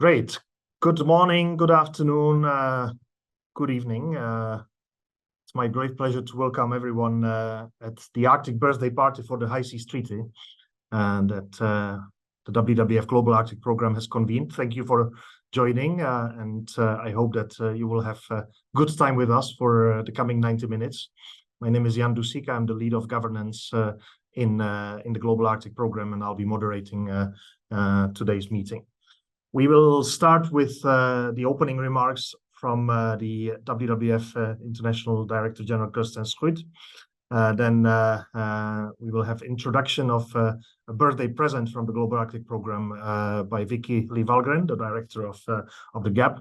Great. Good morning, good afternoon, good evening. It's my great pleasure to welcome everyone at the Arctic birthday party for the High Seas Treaty, and that the WWF Global Arctic Programme has convened. Thank you for joining, and I hope that you will have a good time with us for the coming 90 minutes. My name is Jan Dusika. I'm the lead of governance in the Global Arctic Programme, and I'll be moderating today's meeting. We will start with the opening remarks from the WWF International Director General Kirsten Squid. Then we will have introduction of a birthday present from the Global Arctic Programme by Vicky Lee Valgren, the director of the GAP.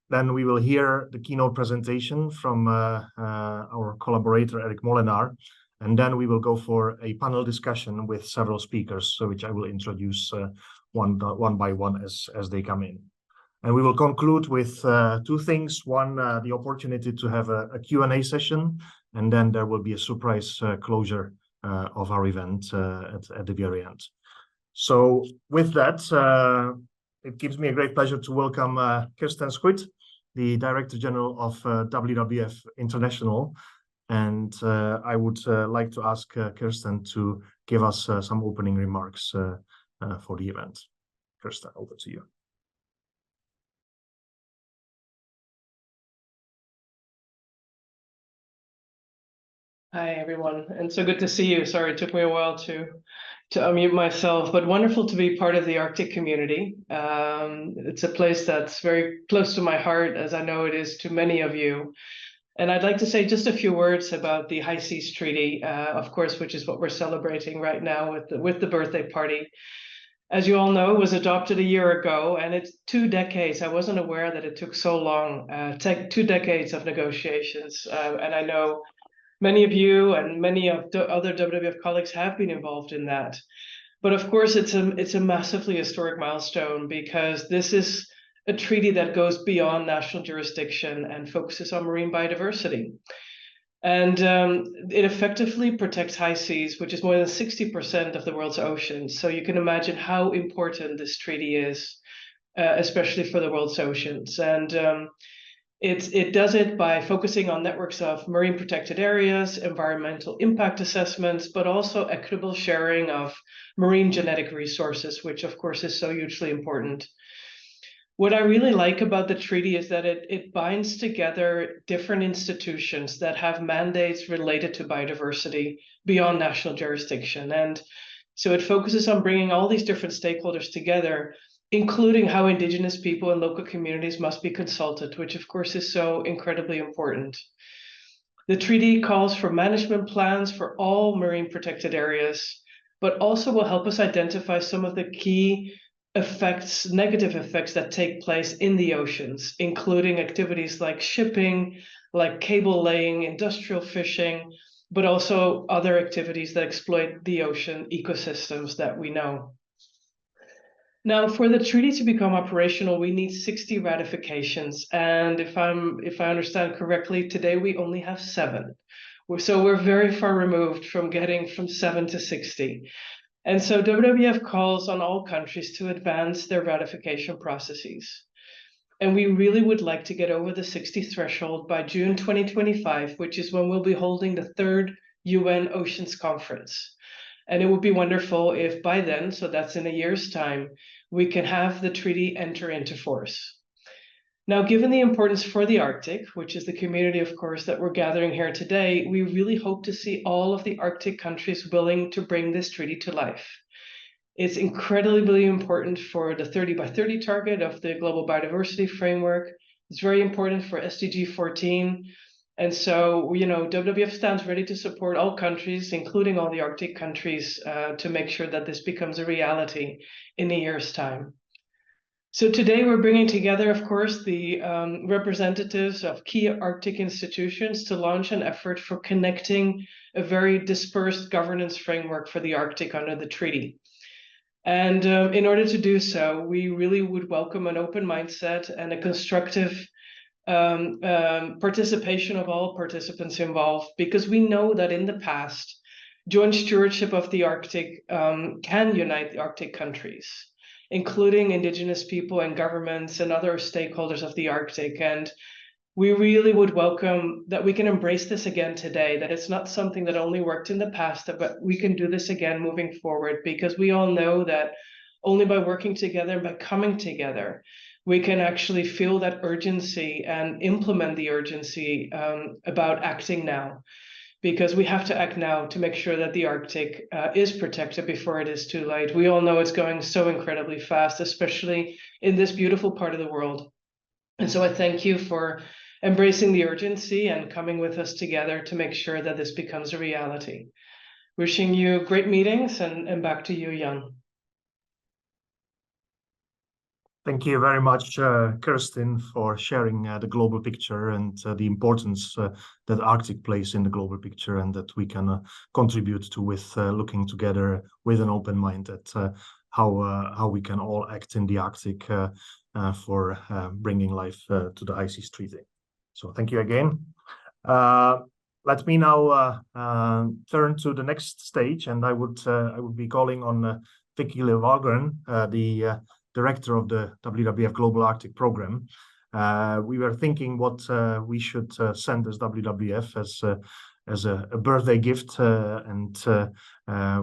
Then we will hear the keynote presentation from our collaborator Erik Molenaar, and then we will go for a panel discussion with several speakers, which I will introduce one by one as they come in. And we will conclude with two things. One, the opportunity to have a Q&A session, and then there will be a surprise closure of our event at the very end. So with that, it gives me a great pleasure to welcome Kirsten Squid, the Director General of WWF International. And I would like to ask Kirsten to give us some opening remarks for the event. Kirsten, over to you. Hi, everyone, and so good to see you. Sorry, it took me a while to unmute myself, but wonderful to be part of the Arctic community. It's a place that's very close to my heart, as I know it is to many of you. And I'd like to say just a few words about the High Seas Treaty, of course, which is what we're celebrating right now with the birthday party. As you all know, it was adopted a year ago, and it's 2 decades. I wasn't aware that it took so long, 2 decades of negotiations. And I know many of you and many of the other WWF colleagues have been involved in that. But of course, it's a massively historic milestone, because this is a treaty that goes beyond national jurisdiction and focuses on marine biodiversity. And it effectively protects high seas, which is more than 60% of the world's oceans. So you can imagine how important this treaty is, especially for the world's oceans. And it does it by focusing on networks of marine protected areas, environmental impact assessments, but also equitable sharing of marine genetic resources, which of course is so hugely important. What I really like about the treaty is that it binds together different institutions that have mandates related to biodiversity beyond national jurisdiction. And so it focuses on bringing all these different stakeholders together, including how Indigenous people and local communities must be consulted, which of course is so incredibly important. The treaty calls for management plans for all marine protected areas, but also will help us identify some of the key effects, negative effects that take place in the oceans, including activities like shipping, like cable laying, industrial fishing, but also other activities that exploit the ocean ecosystems that we know. Now, for the treaty to become operational, we need 60 ratifications. And if I understand correctly, today we only have 7. So we're very far removed from getting from 7 to 60. And so WWF calls on all countries to advance their ratification processes. And we really would like to get over the 60 threshold by June 2025, which is when we'll be holding the 3rd UN Oceans Conference. And it would be wonderful if by then, so that's in a year's time, we can have the treaty enter into force. Now, given the importance for the Arctic, which is the community, of course, that we're gathering here today, we really hope to see all of the Arctic countries willing to bring this treaty to life. It's incredibly important for the 30 by 30 target of the Global Biodiversity Framework. It's very important for SDG 14. And so, you know, WWF stands ready to support all countries, including all the Arctic countries, to make sure that this becomes a reality in a year's time. So today we're bringing together, of course, the representatives of key Arctic institutions to launch an effort for connecting a very dispersed governance framework for the Arctic under the treaty. And in order to do so, we really would welcome an open mindset and a constructive participation of all participants involved, because we know that in the past, joint stewardship of the Arctic can unite the Arctic countries. including indigenous people and governments and other stakeholders of the Arctic. And we really would welcome that we can embrace this again today, that it's not something that only worked in the past, but we can do this again moving forward, because we all know that only by working together, by coming together, we can actually feel that urgency and implement the urgency about acting now. Because we have to act now to make sure that the Arctic is protected before it is too late. We all know it's going so incredibly fast, especially in this beautiful part of the world. And so I thank you for embracing the urgency and coming with us together to make sure that this becomes a reality. Wishing you great meetings, and back to you, Jan. Thank you very much, Kirsten, for sharing the global picture and the importance that Arctic plays in the global picture, and that we can contribute to with looking together with an open mind at how we can all act in the Arctic for bringing life to the High Seas Treaty. So thank you again. Let me now turn to the next stage, and I would be calling on Vicky Levalgren, the Director of the WWF Global Arctic Programme. We were thinking what we should send as WWF as a birthday gift, and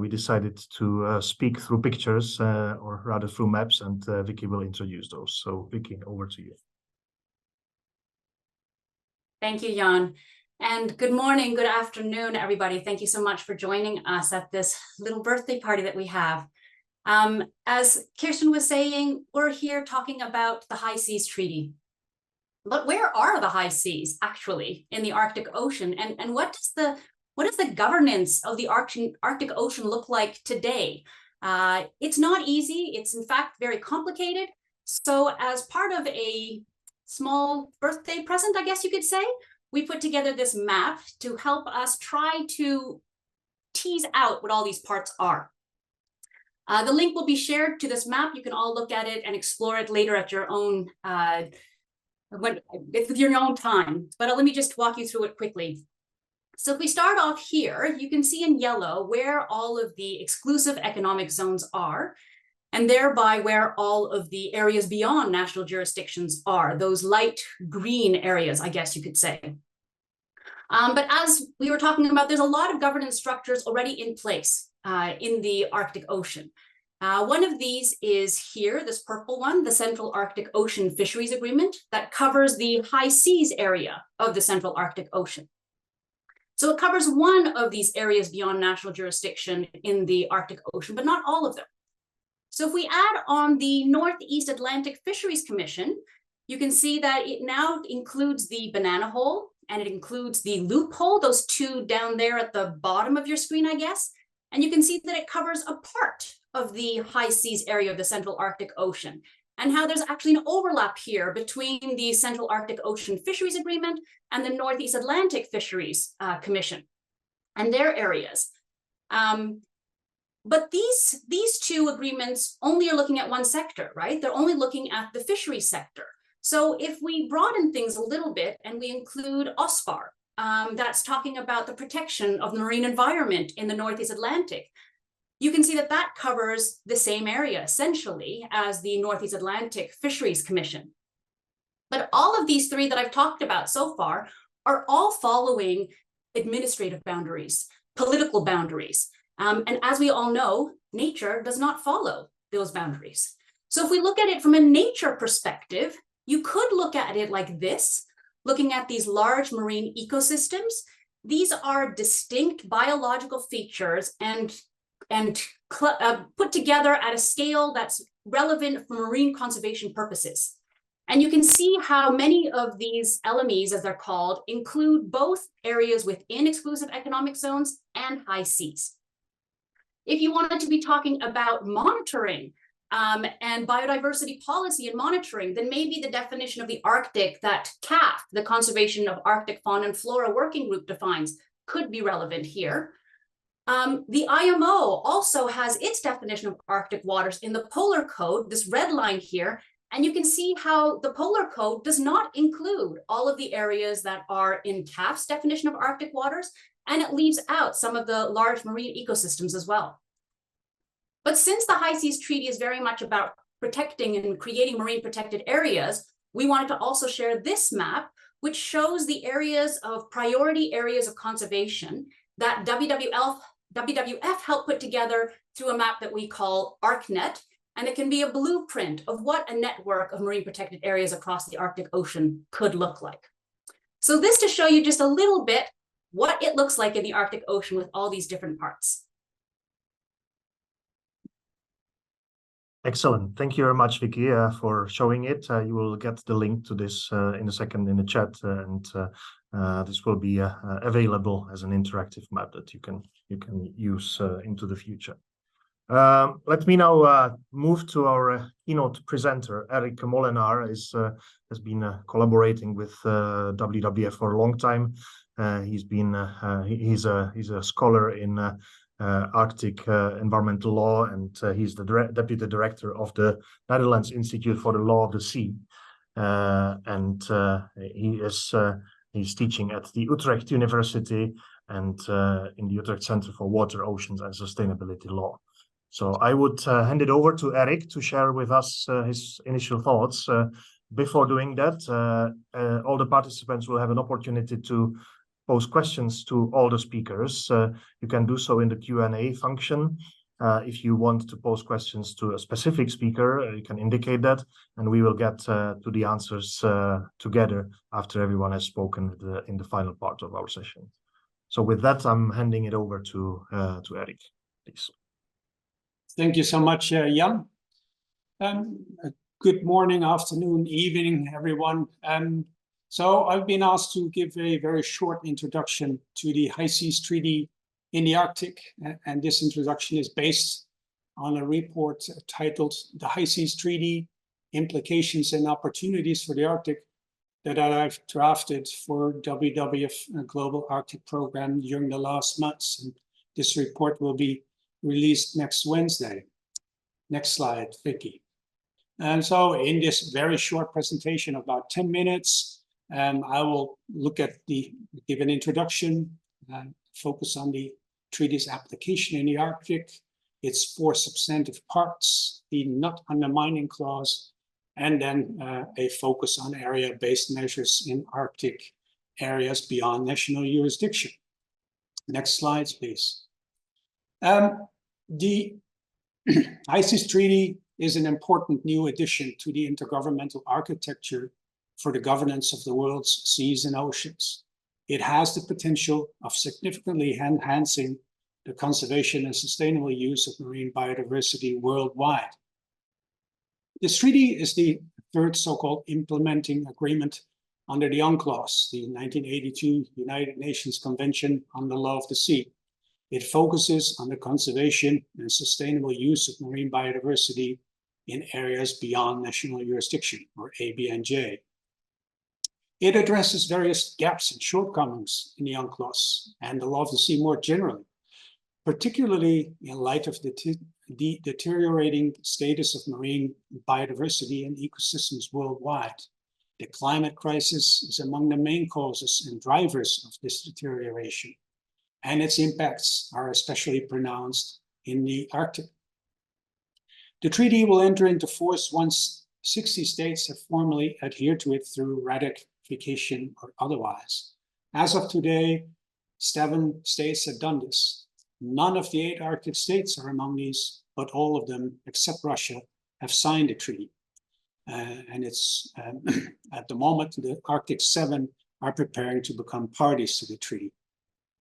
we decided to speak through pictures, or rather through maps, and Vicky will introduce those. So Vicky, over to you. Thank you, Jan. And good morning, good afternoon, everybody. Thank you so much for joining us at this little birthday party that we have. As Kirsten was saying, we're here talking about the High Seas Treaty. But where are the high seas actually in the Arctic Ocean? And what does the governance of the Arctic Ocean look like today? It's not easy. It's in fact very complicated. So as part of a small birthday present, I guess you could say, we put together this map to help us try to tease out what all these parts are. The link will be shared to this map. You can all look at it and explore it later at your own with your own time. But let me just walk you through it quickly. So if we start off here, you can see in yellow where all of the exclusive economic zones are, and thereby where all of the areas beyond national jurisdictions are, those light green areas, I guess you could say. But as we were talking about, there's a lot of governance structures already in place in the Arctic Ocean. One of these is here, this purple one, the Central Arctic Ocean Fisheries Agreement, that covers the high seas area of the Central Arctic Ocean. So it covers one of these areas beyond national jurisdiction in the Arctic Ocean, but not all of them. So if we add on the Northeast Atlantic Fisheries Commission, you can see that it now includes the banana hole, and it includes the loophole, those two down there at the bottom of your screen, I guess. And you can see that it covers a part of the high seas area of the Central Arctic Ocean, and how there's actually an overlap here between the Central Arctic Ocean Fisheries Agreement and the Northeast Atlantic Fisheries Commission and their areas. But these two agreements only are looking at one sector, right? They're only looking at the fisheries sector. So if we broaden things a little bit and we include OSPAR, that's talking about the protection of the marine environment in the Northeast Atlantic, you can see that that covers the same area essentially as the Northeast Atlantic Fisheries Commission. But all of these three that I've talked about so far are all following administrative boundaries, political boundaries. And as we all know, nature does not follow those boundaries. So if we look at it from a nature perspective, you could look at it like this, looking at these large marine ecosystems. These are distinct biological features and put together at a scale that's relevant for marine conservation purposes. And you can see how many of these LMEs, as they're called, include both areas within exclusive economic zones and high seas. If you wanted to be talking about monitoring and biodiversity policy and monitoring, then maybe the definition of the Arctic that CAF, the Conservation of Arctic Fauna and Flora Working Group, defines could be relevant here. The IMO also has its definition of Arctic waters in the Polar Code, this red line here, and you can see how the Polar Code does not include all of the areas that are in CAF's definition of Arctic waters, and it leaves out some of the large marine ecosystems as well. But since the High Seas Treaty is very much about protecting and creating marine protected areas, we wanted to also share this map, which shows the areas of priority areas of conservation that WWF helped put together through a map that we call ArcNet. And it can be a blueprint of what a network of marine protected areas across the Arctic Ocean could look like. So this to show you just a little bit what it looks like in the Arctic Ocean with all these different parts. Excellent. Thank you very much, Vicky, for showing it. You will get the link to this in a second in the chat, and this will be available as an interactive map that you can use into the future. Let me now move to our keynote presenter. Erik Molenaar has been collaborating with WWF for a long time. He's a scholar in Arctic environmental law, and he's the deputy director of the Netherlands Institute for the Law of the Sea, and he's teaching at the Utrecht University and in the Utrecht Center for Water, Oceans and Sustainability Law. So I would hand it over to Erik to share with us his initial thoughts. Before doing that, all the participants will have an opportunity to pose questions to all the speakers. You can do so in the Q&A function. If you want to pose questions to a specific speaker, you can indicate that, and we will get to the answers together after everyone has spoken in the final part of our session. So with that, I'm handing it over to Erik, please. Thank you so much, Jan. Good morning, afternoon, evening, everyone. So I've been asked to give a very short introduction to the High Seas Treaty in the Arctic, and this introduction is based on a report titled The High Seas Treaty, Implications and Opportunities for the Arctic, that I've drafted for WWF Global Arctic Programme during the last months. And this report will be released next Wednesday. Next slide, Vicky. And so in this very short presentation, about 10 minutes, I will give an introduction, focus on the treaty's application in the Arctic, its 4 substantive parts, the not undermining clause, and then a focus on area-based measures in Arctic areas beyond national jurisdiction. Next slides, please. The High Seas Treaty is an important new addition to the intergovernmental architecture for the governance of the world's seas and oceans. It has the potential of significantly enhancing the conservation and sustainable use of marine biodiversity worldwide. This treaty is the 3rd so-called implementing agreement under the UNCLOS, the 1982 United Nations Convention on the Law of the Sea. It focuses on the conservation and sustainable use of marine biodiversity in areas beyond national jurisdiction, or ABNJ. It addresses various gaps and shortcomings in the UNCLOS and the Law of the Sea more generally, particularly in light of the deteriorating status of marine biodiversity and ecosystems worldwide. The climate crisis is among the main causes and drivers of this deterioration, and its impacts are especially pronounced in the Arctic. The treaty will enter into force once 60 states have formally adhered to it through ratification or otherwise. As of today, 7 states have done this. None of the 8 Arctic states are among these, but all of them, except Russia, have signed the treaty. And it's at the moment, the Arctic 7 are preparing to become parties to the treaty.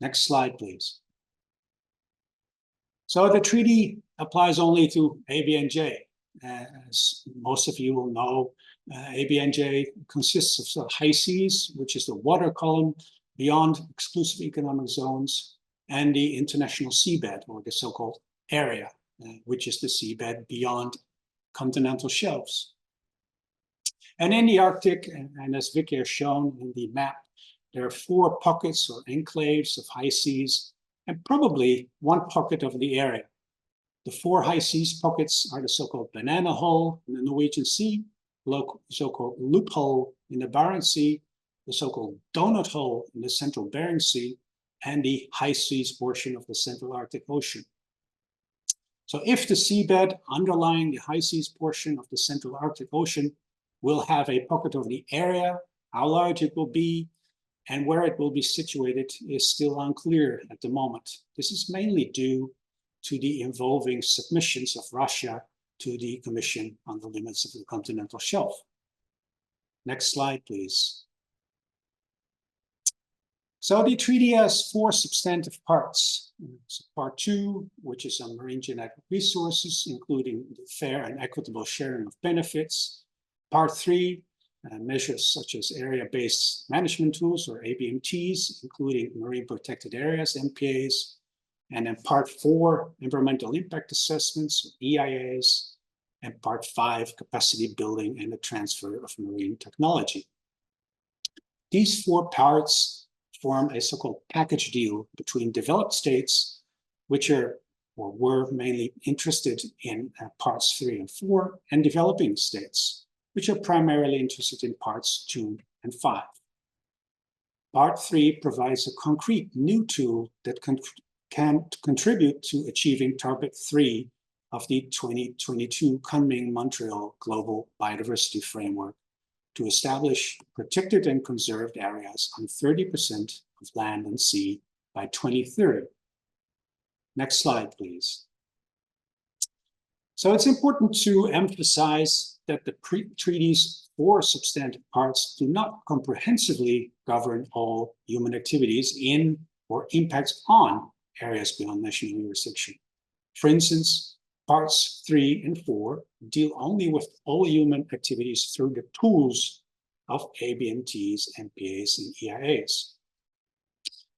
Next slide, please. So the treaty applies only to ABNJ. As most of you will know, ABNJ consists of the high seas, which is the water column beyond exclusive economic zones, and the international seabed, or the so-called area, which is the seabed beyond continental shelves. And in the Arctic, and as Vicky has shown in the map, there are 4 pockets or enclaves of high seas, and probably 1 pocket of the area. The 4 high seas pockets are the so-called banana hole in the Norwegian Sea, the so-called loophole in the Barents Sea, the so-called donut hole in the central Bering Sea, and the high seas portion of the Central Arctic Ocean. So if the seabed underlying the high seas portion of the Central Arctic Ocean will have a pocket of the area, how large it will be, and where it will be situated is still unclear at the moment. This is mainly due to the involving submissions of Russia to the Commission on the Limits of the Continental Shelf. Next slide, please. So the treaty has 4 substantive parts. So part 2, which is on marine genetic resources, including the fair and equitable sharing of benefits. Part 3, measures such as area-based management tools, or ABMTs, including marine protected areas, MPAs. And then part 4, environmental impact assessments, or EIAs. And part 5, capacity building and the transfer of marine technology. These 4 parts form a so-called package deal between developed states, which are or were mainly interested in parts 3 and 4, and developing states, which are primarily interested in parts 2 and 5. Part 3 provides a concrete new tool that can contribute to achieving Target 3 of the 2022 Kunming-Montreal Global Biodiversity Framework to establish protected and conserved areas on 30% of land and sea by 2030. Next slide, please. So it's important to emphasize that the treaty's 4 substantive parts do not comprehensively govern all human activities in or impacts on areas beyond national jurisdiction. For instance, parts 3 and 4 deal only with all human activities through the tools of ABMTs, MPAs, and EIAs.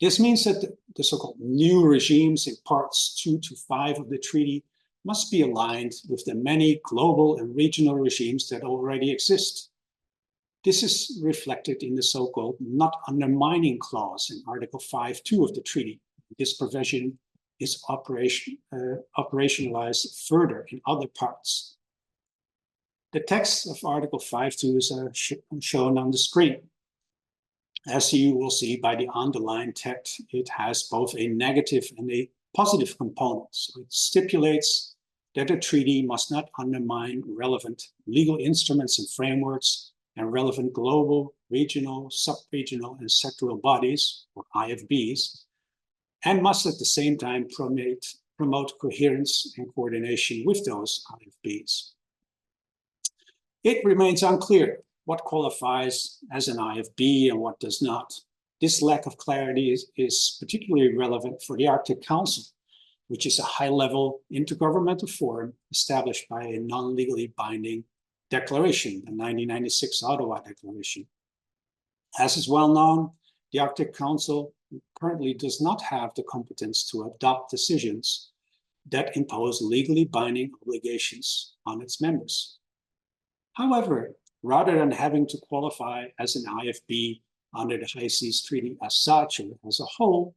This means that the so-called new regimes in parts 2 to 5 of the treaty must be aligned with the many global and regional regimes that already exist. This is reflected in the so-called not undermining clause in Article 5.2 of the treaty. This provision is operationalized further in other parts. The text of Article 5.2 is shown on the screen. As you will see by the underlined text, it has both a negative and a positive component. So it stipulates that a treaty must not undermine relevant legal instruments and frameworks and relevant global, regional, sub-regional, and sectoral bodies, or IFBs, and must at the same time promote coherence and coordination with those IFBs. It remains unclear what qualifies as an IFB and what does not. This lack of clarity is particularly relevant for the Arctic Council, which is a high-level intergovernmental forum established by a non-legally binding declaration, the 1996 Ottawa Declaration. As is well known, the Arctic Council currently does not have the competence to adopt decisions that impose legally binding obligations on its members. However, rather than having to qualify as an IFB under the High Seas Treaty as such or as a whole,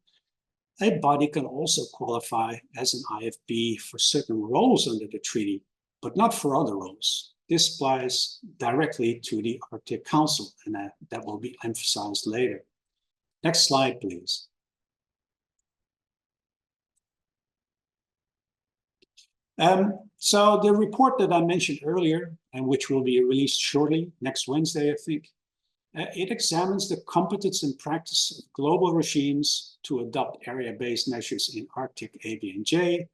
a body can also qualify as an IFB for certain roles under the treaty, but not for other roles. This applies directly to the Arctic Council, and that will be emphasized later. Next slide, please. So the report that I mentioned earlier, and which will be released shortly, next Wednesday, I think, it examines the competence and practice of global regimes to adopt area-based measures in Arctic ABNJ,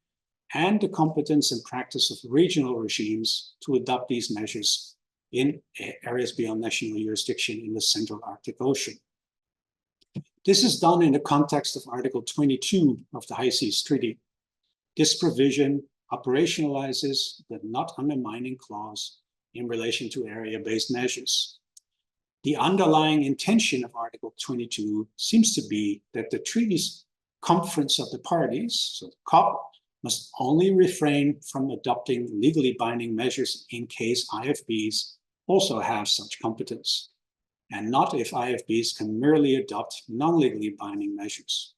and the competence and practice of regional regimes to adopt these measures in areas beyond national jurisdiction in the Central Arctic Ocean. This is done in the context of Article 22 of the High Seas Treaty. This provision operationalizes the not undermining clause in relation to area-based measures. The underlying intention of Article 22 seems to be that the treaty's conference of the parties, so the COP, must only refrain from adopting legally binding measures in case IFBs also have such competence, and not if IFBs can merely adopt non-legally binding measures.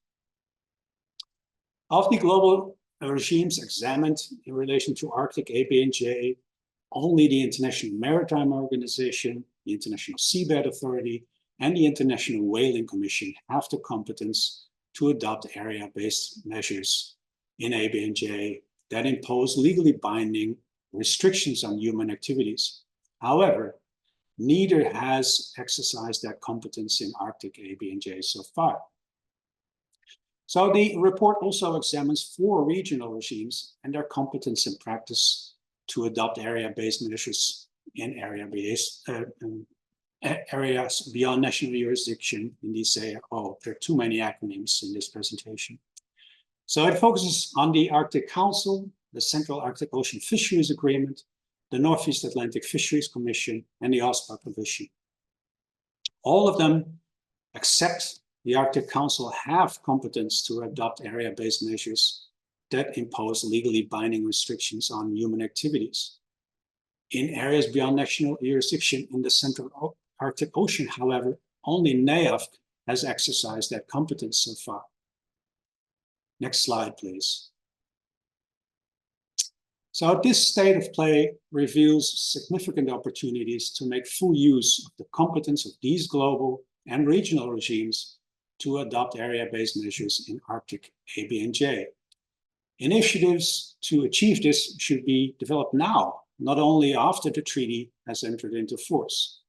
Of the global regimes examined in relation to Arctic ABNJ, only the International Maritime Organization, the International Seabed Authority, and the International Whaling Commission have the competence to adopt area-based measures in ABNJ that impose legally binding restrictions on human activities. However, neither has exercised that competence in Arctic ABNJ so far. So the report also examines 4 regional regimes and their competence and practice to adopt area-based measures in areas beyond national jurisdiction. In these there are too many acronyms in this presentation. So it focuses on the Arctic Council, the Central Arctic Ocean Fisheries Agreement, the Northeast Atlantic Fisheries Commission, and the OSPAR Provision. All of them, except the Arctic Council, have competence to adopt area-based measures that impose legally binding restrictions on human activities. In areas beyond national jurisdiction in the Central Arctic Ocean, however, only NEAFC has exercised that competence so far. Next slide, please. So this state of play reveals significant opportunities to make full use of the competence of these global and regional regimes to adopt area-based measures in Arctic ABNJ. Initiatives to achieve this should be developed now, not only after the treaty has entered into force.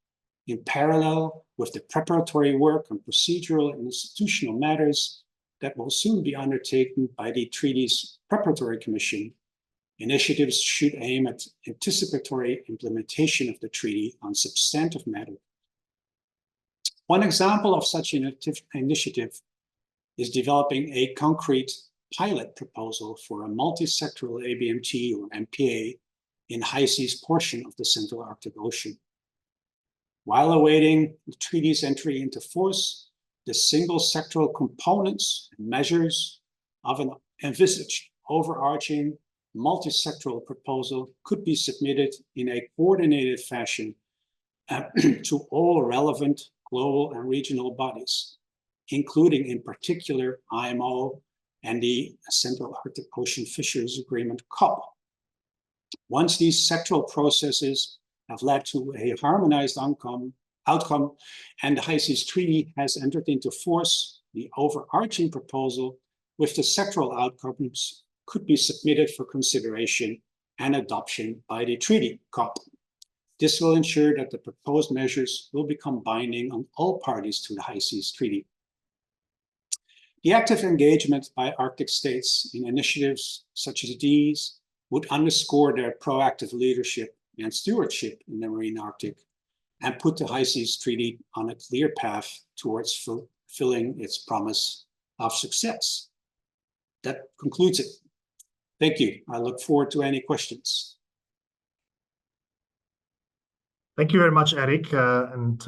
In parallel with the preparatory work on procedural and institutional matters that will soon be undertaken by the treaty's preparatory commission, initiatives should aim at anticipatory implementation of the treaty on substantive matters. One example of such an initiative is developing a concrete pilot proposal for a multi-sectoral ABMT or MPA in high seas portion of the Central Arctic Ocean. While awaiting the treaty's entry into force, the single sectoral components and measures of an envisaged overarching multi-sectoral proposal could be submitted in a coordinated fashion to all relevant global and regional bodies, including in particular IMO and the Central Arctic Ocean Fisheries Agreement, COP. Once these sectoral processes have led to a harmonized outcome and the High Seas Treaty has entered into force, the overarching proposal with the sectoral outcomes could be submitted for consideration and adoption by the treaty, COP. This will ensure that the proposed measures will become binding on all parties to the High Seas Treaty. The active engagement by Arctic states in initiatives such as these would underscore their proactive leadership and stewardship in the marine Arctic and put the High Seas Treaty on a clear path towards fulfilling its promise of success. That concludes it. Thank you. I look forward to any questions. Thank you very much, Erik, and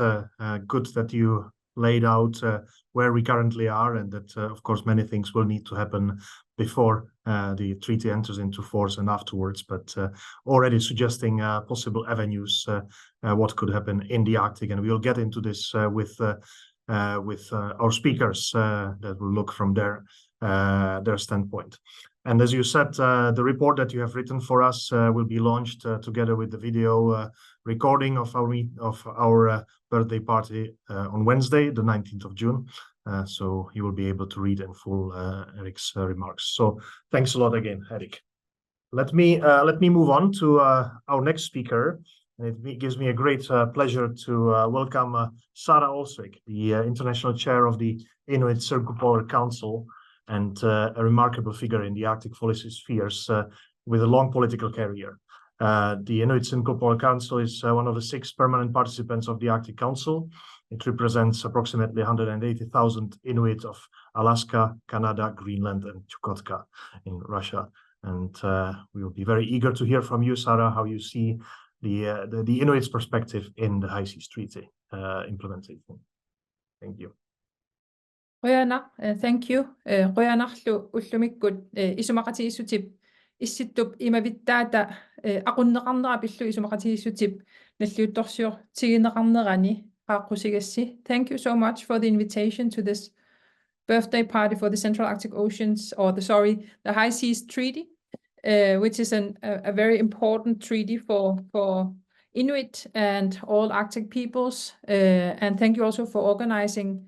good that you laid out where we currently are, and that, of course, many things will need to happen before the treaty enters into force and afterwards, but already suggesting possible avenues, what could happen in the Arctic, and we'll get into this with our speakers that will look from their standpoint. And as you said, the report that you have written for us will be launched together with the video recording of our birthday party on Wednesday, the 19th of June. So you will be able to read in full Erik's remarks. So thanks a lot again, Erik. Let me move on to our next speaker. And it gives me a great pleasure to welcome Sarah Olsvik, the International Chair of the Inuit Circumpolar Council, and a remarkable figure in the Arctic policy spheres with a long political career. The Inuit Circumpolar Council is one of the 6 permanent participants of the Arctic Council. It represents approximately 180,000 Inuit of Alaska, Canada, Greenland, and Chukotka in Russia. And we will be very eager to hear from you, Sarah, how you see the Inuits' perspective in the High Seas Treaty implementation. Thank you. Thank you. Qoyanarlu ullumikkut isumaqatiissutip issittup imavittaata aqunneqarnera pillu isumaqatiissutip nalliuttorsior tigineqarnerani qaaqqusigassi. Thank you so much for the invitation to this birthday party for the Central Arctic Oceans, or the High Seas Treaty, which is a very important treaty for Inuit and all Arctic peoples. And thank you also for organizing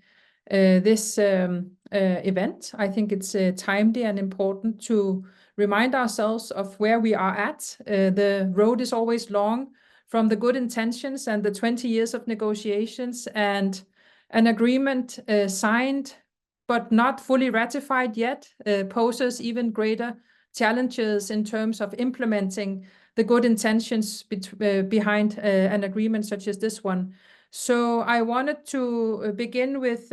this event. I think it's timely and important to remind ourselves of where we are at. The road is always long, from the good intentions and the 20 years of negotiations and an agreement signed but not fully ratified yet poses even greater challenges in terms of implementing the good intentions behind an agreement such as this one. So I wanted to begin with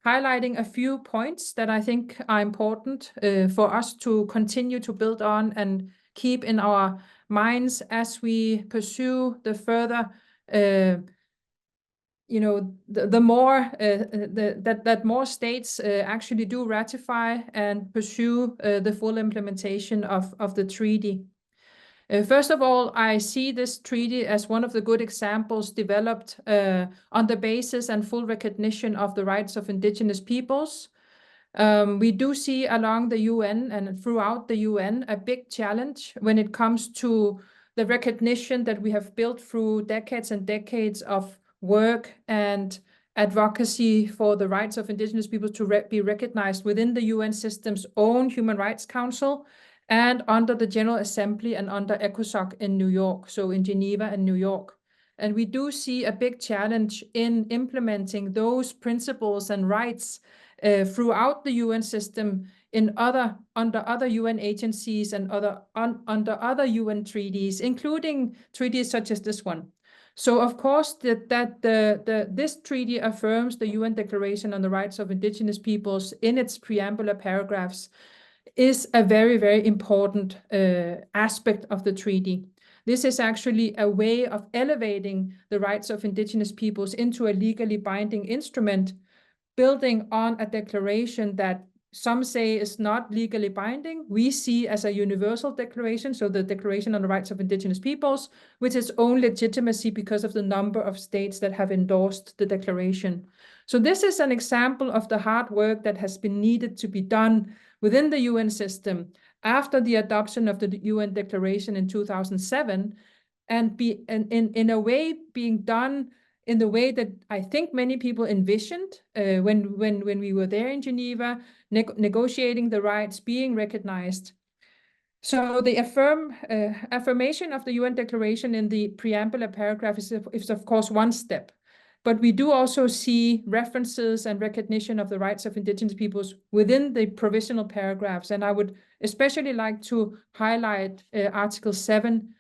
highlighting a few points that I think are important for us to continue to build on and keep in our minds as we pursue the further the more that more states actually do ratify and pursue the full implementation of the treaty. First of all, I see this treaty as one of the good examples developed on the basis and full recognition of the rights of indigenous peoples. We do see along the UN and throughout the UN a big challenge when it comes to the recognition that we have built through decades and decades of work and advocacy for the rights of indigenous people to be recognized within the UN system's own Human Rights Council and under the General Assembly and under ECOSOC in New York, so in Geneva and New York. And we do see a big challenge in implementing those principles and rights throughout the UN system under other UN agencies and under other UN treaties, including treaties such as this one. So, of course, this treaty affirms the UN Declaration on the Rights of Indigenous Peoples in its preambular paragraphs is a very, very important aspect of the treaty. This is actually a way of elevating the rights of indigenous peoples into a legally binding instrument, building on a declaration that some say is not legally binding. We see as a universal declaration, so the Declaration on the Rights of Indigenous Peoples, which is own legitimacy because of the number of states that have endorsed the declaration. So this is an example of the hard work that has been needed to be done within the UN system after the adoption of the UN Declaration in 2007, and in a way being done in the way that I think many people envisioned when we were there in Geneva, negotiating the rights, being recognized. So the affirmation of the UN Declaration in the preambular paragraph is of course one step, but we do also see references and recognition of the rights of indigenous peoples within the provisional paragraphs. And I would especially like to highlight Article 7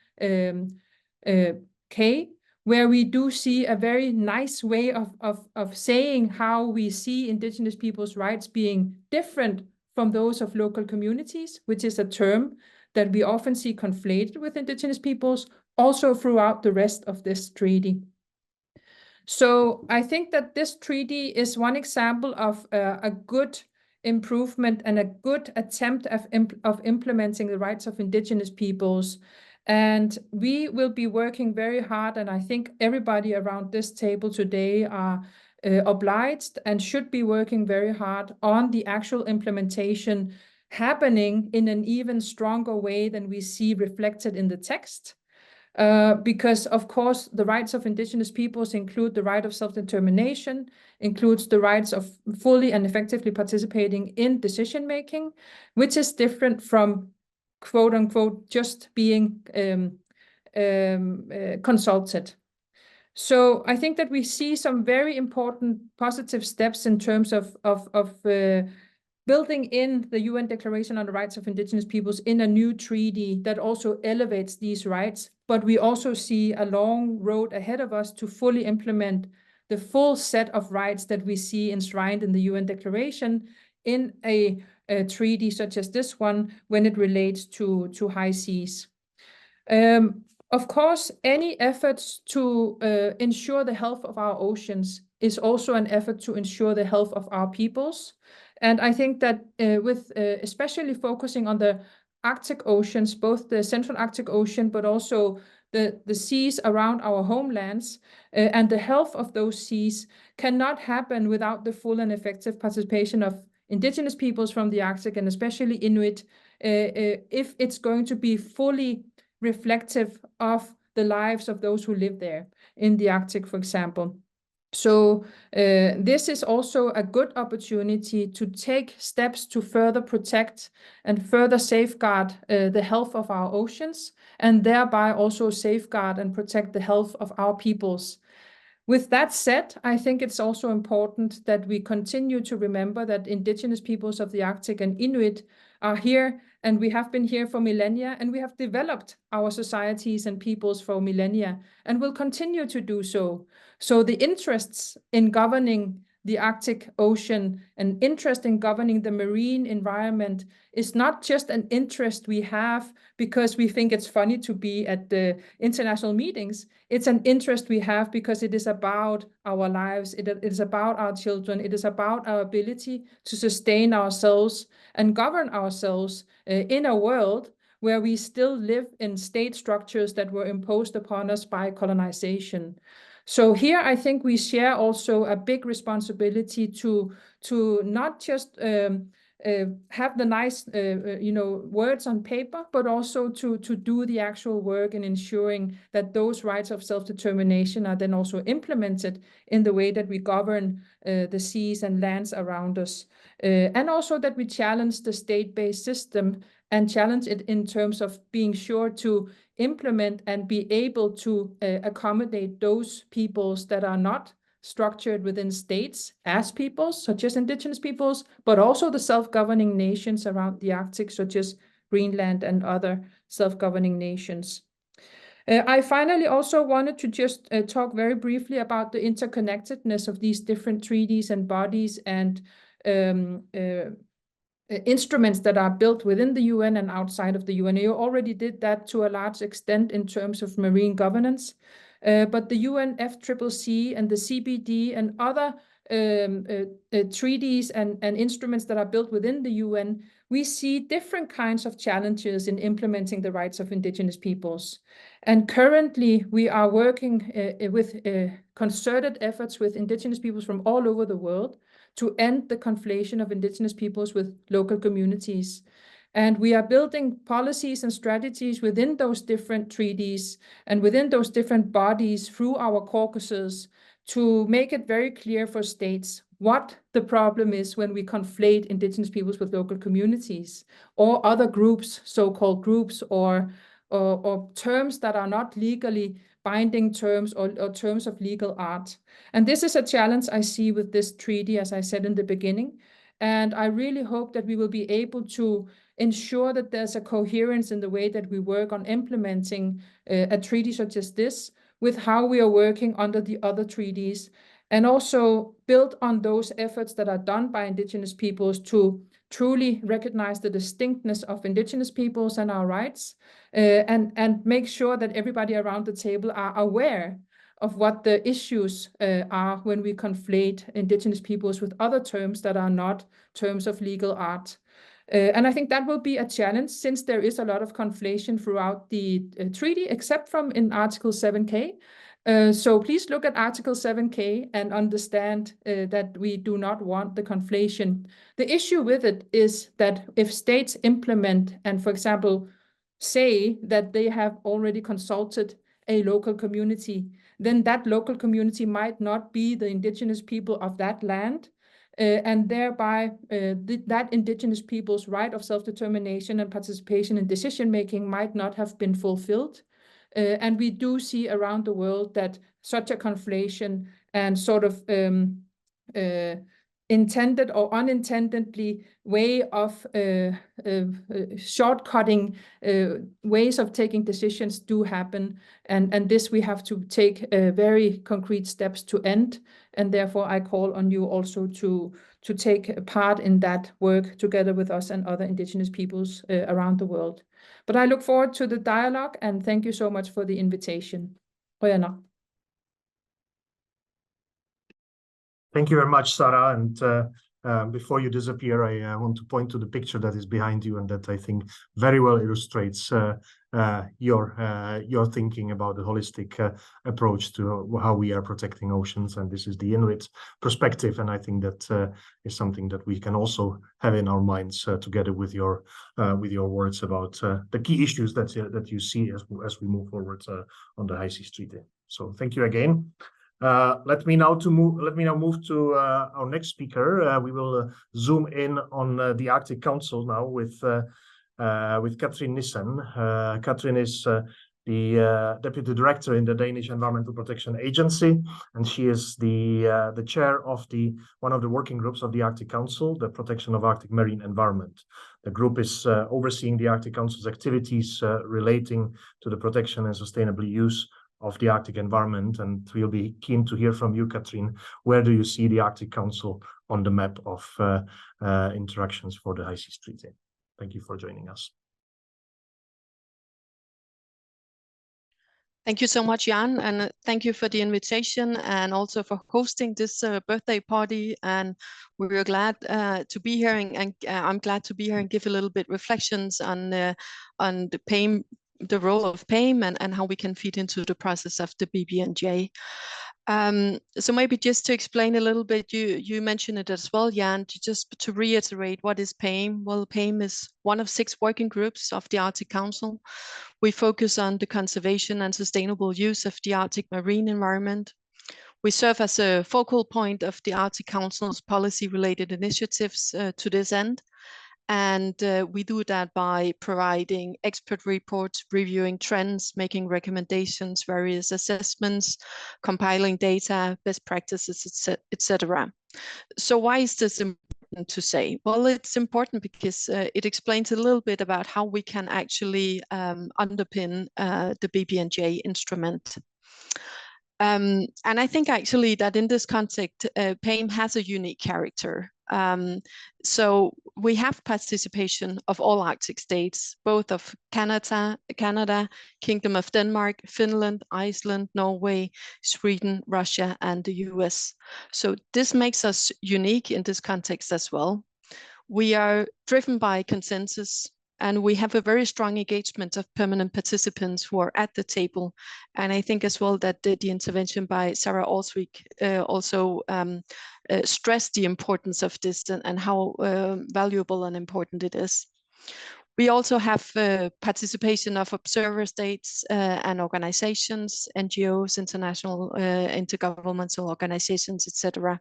K, where we do see a very nice way of saying how we see indigenous peoples' rights being different from those of local communities, which is a term that we often see conflated with indigenous peoples, also throughout the rest of this treaty. So I think that this treaty is one example of a good improvement and a good attempt of implementing the rights of indigenous peoples. And we will be working very hard, and I think everybody around this table today are obliged and should be working very hard on the actual implementation happening in an even stronger way than we see reflected in the text. Because, of course, the rights of indigenous peoples include the right of self-determination, includes the rights of fully and effectively participating in decision-making, which is different from, quote unquote, just being consulted. So I think that we see some very important positive steps in terms of building in the UN Declaration on the Rights of Indigenous Peoples in a new treaty that also elevates these rights. But we also see a long road ahead of us to fully implement the full set of rights that we see enshrined in the UN Declaration in a treaty such as this one when it relates to high seas. Of course, any efforts to ensure the health of our oceans is also an effort to ensure the health of our peoples. And I think that with especially focusing on the Arctic oceans, both the Central Arctic Ocean, but also the seas around our homelands, and the health of those seas cannot happen without the full and effective participation of indigenous peoples from the Arctic, and especially Inuit, if it's going to be fully reflective of the lives of those who live there in the Arctic, for example. So this is also a good opportunity to take steps to further protect and further safeguard the health of our oceans, and thereby also safeguard and protect the health of our peoples. With that said, I think it's also important that we continue to remember that indigenous peoples of the Arctic and Inuit are here, and we have been here for millennia, and we have developed our societies and peoples for millennia, and will continue to do so. So the interests in governing the Arctic Ocean and interest in governing the marine environment is not just an interest we have because we think it's funny to be at the international meetings. It's an interest we have because it is about our lives, it is about our children, it is about our ability to sustain ourselves and govern ourselves in a world where we still live in state structures that were imposed upon us by colonization. So here I think we share also a big responsibility to not just have the nice words on paper, but also to do the actual work in ensuring that those rights of self-determination are then also implemented in the way that we govern the seas and lands around us. And also that we challenge the state-based system and challenge it in terms of being sure to implement and be able to accommodate those peoples that are not structured within states as peoples, such as indigenous peoples, but also the self-governing nations around the Arctic, such as Greenland and other self-governing nations. I finally also wanted to just talk very briefly about the interconnectedness of these different treaties and bodies and instruments that are built within the UN and outside of the UN. You already did that to a large extent in terms of marine governance, but the UNFCCC and the CBD and other treaties and instruments that are built within the UN, we see different kinds of challenges in implementing the rights of indigenous peoples. And currently we are working with concerted efforts with indigenous peoples from all over the world to end the conflation of indigenous peoples with local communities. And we are building policies and strategies within those different treaties and within those different bodies through our caucuses to make it very clear for states what the problem is when we conflate indigenous peoples with local communities or other groups, so-called groups, or terms that are not legally binding terms or terms of legal art. And this is a challenge I see with this treaty, as I said in the beginning. And I really hope that we will be able to ensure that there's a coherence in the way that we work on implementing a treaty such as this with how we are working under the other treaties, and also build on those efforts that are done by indigenous peoples to truly recognize the distinctness of indigenous peoples and our rights, and make sure that everybody around the table are aware of what the issues are when we conflate indigenous peoples with other terms that are not terms of legal art. And I think that will be a challenge since there is a lot of conflation throughout the treaty, except from in Article 7K. So please look at Article 7K and understand that we do not want the conflation. The issue with it is that if states implement and, for example, say that they have already consulted a local community, then that local community might not be the indigenous people of that land. And thereby that indigenous people's right of self-determination and participation in decision-making might not have been fulfilled. And we do see around the world that such a conflation and sort of intended or unintendedly way of shortcutting ways of taking decisions do happen. And this we have to take very concrete steps to end. And therefore I call on you also to take part in that work together with us and other indigenous peoples around the world. But I look forward to the dialogue and thank you so much for the invitation. Molenaar. Thank you very much, Sarah. And before you disappear, I want to point to the picture that is behind you and that I think very well illustrates your thinking about the holistic approach to how we are protecting oceans. And this is the Inuit perspective. And I think that is something that we can also have in our minds together with your words about the key issues that you see as we move forward on the High Seas Treaty. So thank you again. Let me now move to our next speaker. We will zoom in on the Arctic Council now with Katrin Nissen. Katrin is the Deputy Director in the Danish Environmental Protection Agency, and she is the chair of one of the working groups of the Arctic Council, the Protection of Arctic Marine Environment. The group is overseeing the Arctic Council's activities relating to the protection and sustainable use of the Arctic environment, and we'll be keen to hear from you, Katrin. Where do you see the Arctic Council on the map of interactions for the High Seas Treaty? Thank you for joining us. Thank you so much, Jan, and thank you for the invitation and also for hosting this birthday party. And we're glad to be here, and I'm glad to be here and give a little bit reflections on the PAIM, the role of PAIM, and how we can feed into the process of the BBNJ. So maybe just to explain a little bit, you mentioned it as well, Jan, to reiterate, what is PAIM? Well, PAIM is one of 6 working groups of the Arctic Council. We focus on the conservation and sustainable use of the Arctic marine environment. We serve as a focal point of the Arctic Council's policy-related initiatives to this end. And we do that by providing expert reports, reviewing trends, making recommendations, various assessments, compiling data, best practices, etc. So why is this important to say? Well, it's important because it explains a little bit about how we can actually underpin the BBNJ instrument. And I think actually that in this context, PAIM has a unique character. So we have participation of all Arctic states, both of Canada, Kingdom of Denmark, Finland, Iceland, Norway, Sweden, Russia, and the US. So this makes us unique in this context as well. We are driven by consensus, and we have a very strong engagement of permanent participants who are at the table. And I think as well that the intervention by Sarah Alsvik also stressed the importance of this and how valuable and important it is. We also have participation of observer states and organizations, NGOs, international intergovernmental organizations, etc.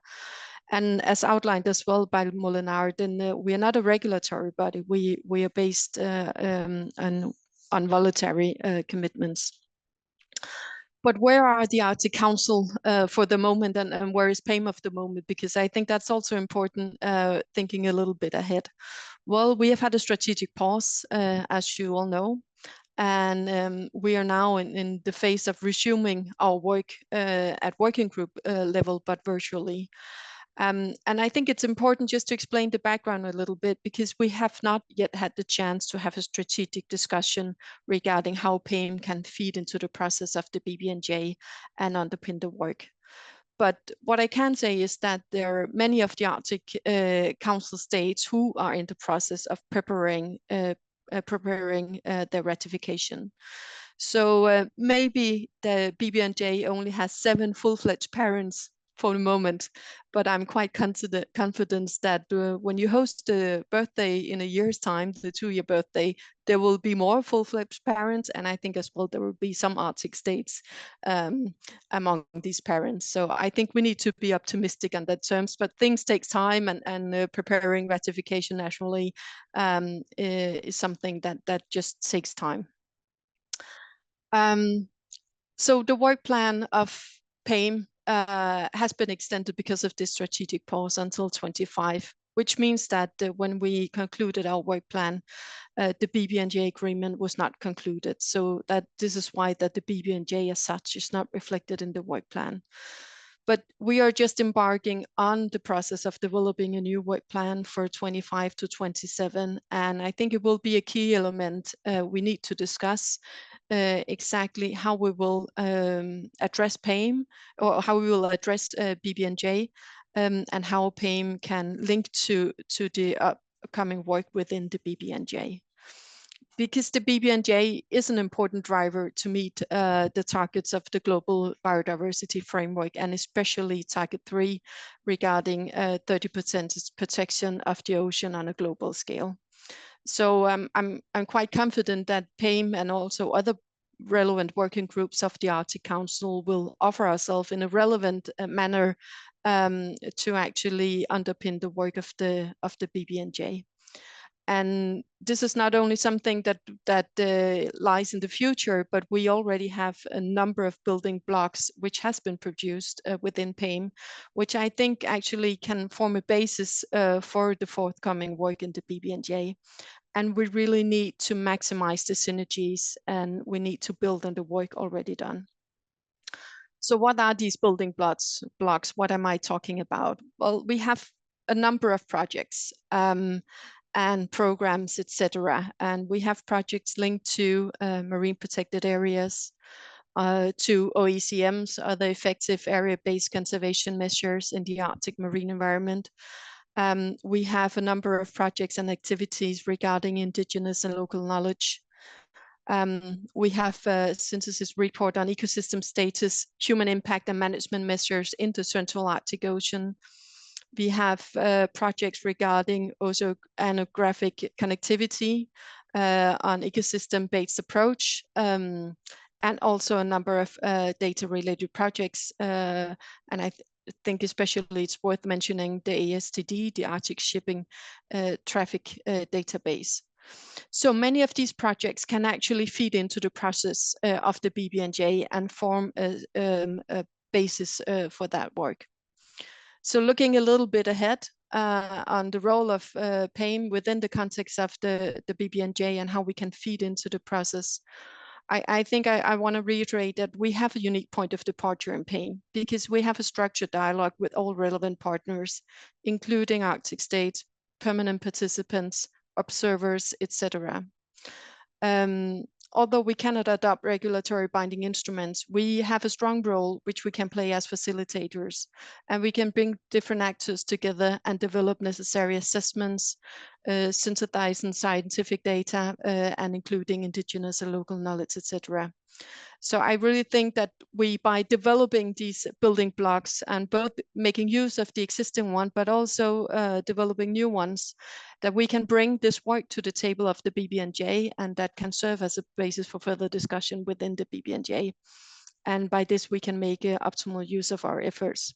And as outlined as well by Molenaar, then we are not a regulatory body. We are based on voluntary commitments. But where are the Arctic Council for the moment, and where is PAIM of the moment? Because I think that's also important, thinking a little bit ahead. Well, we have had a strategic pause, as you all know. And we are now in the phase of resuming our work at working group level, but virtually. And I think it's important just to explain the background a little bit, because we have not yet had the chance to have a strategic discussion regarding how PAIM can feed into the process of the BBNJ and underpin the work. But what I can say is that there are many of the Arctic Council states who are in the process of preparing their ratification. So maybe the BBNJ only has 7 full-fledged parents for the moment, but I'm quite confident that when you host a birthday in a year's time, the 2-year birthday, there will be more full-fledged parents, and I think as well there will be some Arctic states among these parents. So I think we need to be optimistic on that terms, but things take time, and preparing ratification nationally is something that just takes time. So the work plan of PAIM has been extended because of this strategic pause until 25, which means that when we concluded our work plan, the BBNJ agreement was not concluded. So that this is why that the BBNJ as such is not reflected in the work plan. But we are just embarking on the process of developing a new work plan for 25 to 27. And I think it will be a key element we need to discuss exactly how we will address PAIM, or how we will address BBNJ, and how PAIM can link to the upcoming work within the BBNJ. Because the BBNJ is an important driver to meet the targets of the global biodiversity framework, and especially target 3 regarding 30% protection of the ocean on a global scale. So I'm quite confident that PAIM and also other relevant working groups of the Arctic Council will offer ourselves in a relevant manner to actually underpin the work of the BBNJ. And this is not only something that lies in the future, but we already have a number of building blocks which has been produced within PAIM, which I think actually can form a basis for the forthcoming work in the BBNJ. And we really need to maximize the synergies, and we need to build on the work already done. So what are these building blocks? What am I talking about? Well, we have a number of projects and programs, etc. And we have projects linked to marine protected areas, to OECMs, other effective area-based conservation measures in the Arctic marine environment. We have a number of projects and activities regarding indigenous and local knowledge. We have a synthesis report on ecosystem status, human impact and management measures in the Central Arctic Ocean. We have projects regarding oceanographic connectivity on ecosystem-based approach, and also a number of data-related projects. And I think especially it's worth mentioning the ASTD, the Arctic Shipping Traffic Database. So many of these projects can actually feed into the process of the BBNJ and form a basis for that work. So looking a little bit ahead on the role of PAIM within the context of the BBNJ and how we can feed into the process, I think I want to reiterate that we have a unique point of departure in PAIM because we have a structured dialogue with all relevant partners, including Arctic states, permanent participants, observers, etc. Although we cannot adopt regulatory binding instruments, we have a strong role which we can play as facilitators, and we can bring different actors together and develop necessary assessments, synthesizing scientific data, and including indigenous and local knowledge, etc. So I really think that we, by developing these building blocks and both making use of the existing one, but also developing new ones, that we can bring this work to the table of the BBNJ, and that can serve as a basis for further discussion within the BBNJ. And by this, we can make optimal use of our efforts.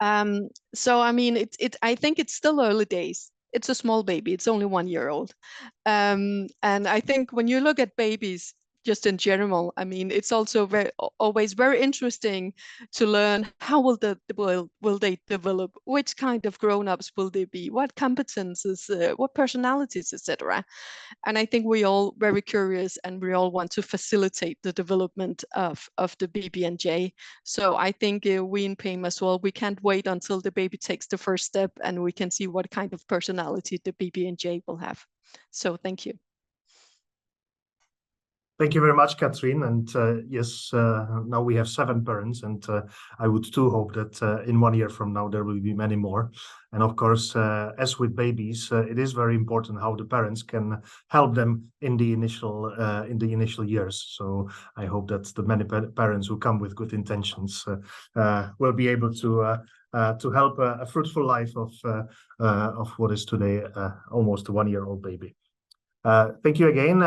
So, I mean, I think it's still early days. It's a small baby. It's only 1 year old. And I think when you look at babies, just in general, I mean, it's also always very interesting to learn how will they develop, which kind of grown-ups will they be, what competences, what personalities, etc. And I think we all very curious, and we all want to facilitate the development of the BBNJ. So I think we in PAIM as well, we can't wait until the baby takes the first step and we can see what kind of personality the BBNJ will have. So thank you. Thank you very much, Catherine. And yes, now we have 7 parents, and I would too hope that in 1 year from now there will be many more. And of course, as with babies, it is very important how the parents can help them in the initial years. So I hope that the many parents who come with good intentions will be able to help a fruitful life of what is today almost a 1-year-old baby. Thank you again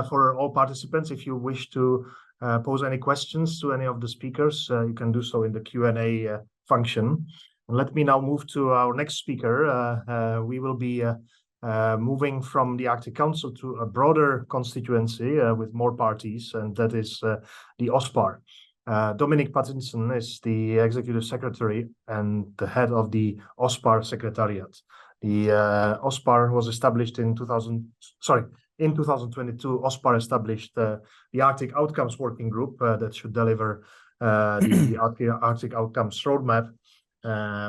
for all participants. If you wish to pose any questions to any of the speakers, you can do so in the Q&A function. And let me now move to our next speaker. We will be moving from the Arctic Council to a broader constituency with more parties, and that is the OSPAR. Dominic Pattinson is the Executive Secretary and the head of the OSPAR Secretariat. The OSPAR was established in 2022. OSPAR established the Arctic Outcomes Working Group that should deliver the Arctic Outcomes Roadmap,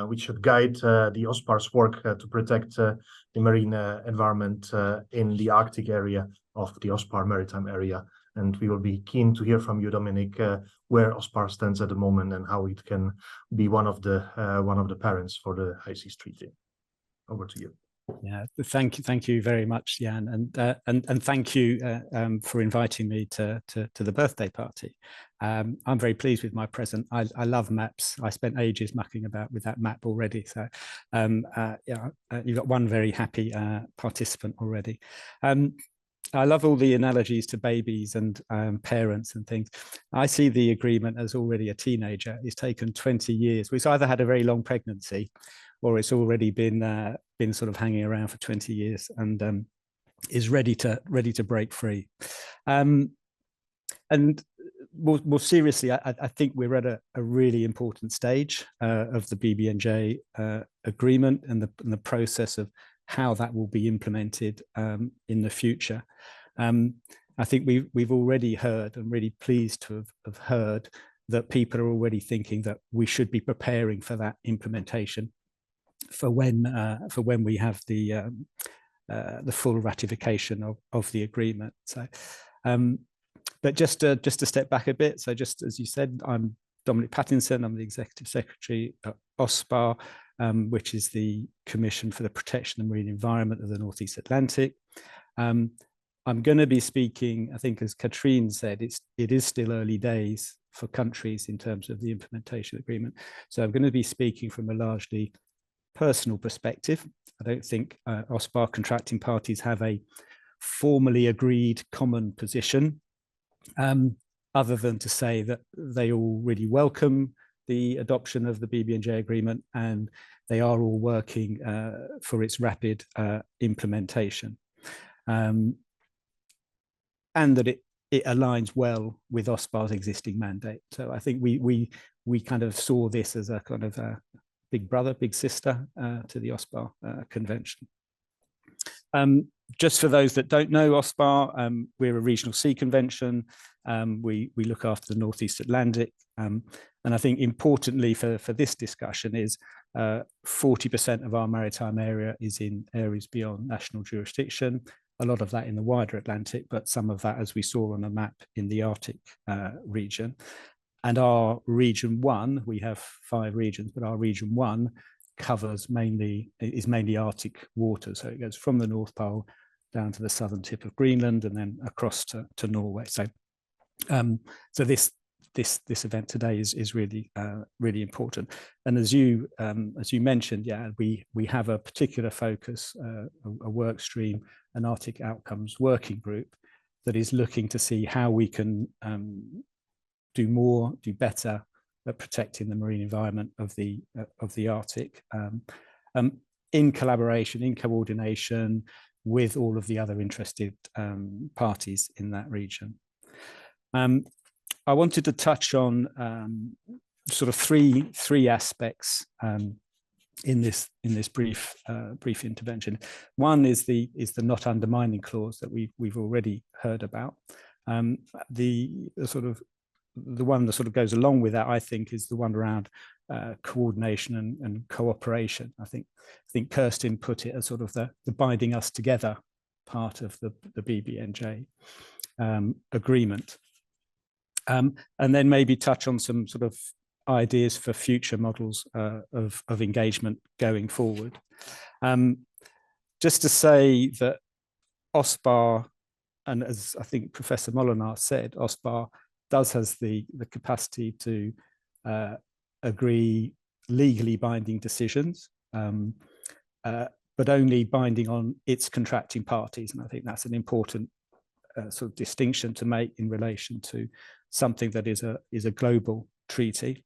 which should guide the OSPAR's work to protect the marine environment in the Arctic area of the OSPAR maritime area. And we will be keen to hear from you, Dominic, where OSPAR stands at the moment and how it can be one of the parents for the High Seas Treaty. Over to you. Yeah, thank you very much, Jan, and thank you for inviting me to the birthday party. I'm very pleased with my present. I love maps. I spent ages mucking about with that map already. So yeah, you've got one very happy participant already. I love all the analogies to babies and parents and things. I see the agreement as already a teenager. It's taken 20 years. It's either had a very long pregnancy or it's already been sort of hanging around for 20 years and is ready to break free. And more seriously, I think we're at a really important stage of the BBNJ agreement and the process of how that will be implemented in the future. I think we've already heard, and really pleased to have heard, that people are already thinking that we should be preparing for that implementation for when we have the full ratification of the agreement. So, but just to step back a bit. So just as you said, I'm Dominic Pattinson. I'm the Executive Secretary at OSPAR, which is the Commission for the Protection of the Marine Environment of the North East Atlantic. I'm going to be speaking, I think, as Katrine said, it is still early days for countries in terms of the implementation agreement. So I'm going to be speaking from a largely personal perspective. I don't think OSPAR contracting parties have a formally agreed common position, other than to say that they all really welcome the adoption of the BBNJ agreement and they are all working for its rapid implementation. And that it aligns well with OSPAR's existing mandate. So I think we kind of saw this as a kind of a big brother, big sister to the OSPAR convention. Just for those that don't know OSPAR, we're a regional sea convention. We look after the North East Atlantic. And I think importantly for this discussion is 40% of our maritime area is in areas beyond national jurisdiction. A lot of that in the wider Atlantic, but some of that, as we saw on the map, in the Arctic region. And our region 1, we have 5 regions, but our region 1 is mainly Arctic water. So it goes from the North Pole down to the southern tip of Greenland and then across to Norway. So so this event today is really really important. And as you mentioned, yeah, we have a particular focus, a work stream, an Arctic Outcomes Working Group that is looking to see how we can do better at protecting the marine environment of the Arctic, in collaboration, in coordination with all of the other interested parties in that region. I wanted to touch on sort of three aspects in this brief intervention. One is the not undermining clause that we've already heard about. The one that sort of goes along with that, I think, is the one around coordination and cooperation. I think Kirsten put it as sort of the binding us together part of the BBNJ agreement. And then maybe touch on some sort of ideas for future models of engagement going forward. Just to say that OSPAR, and as I think Professor Molenaar said, OSPAR has the capacity to agree legally binding decisions, but only binding on its contracting parties. And I think that's an important sort of distinction to make in relation to something that is a global treaty.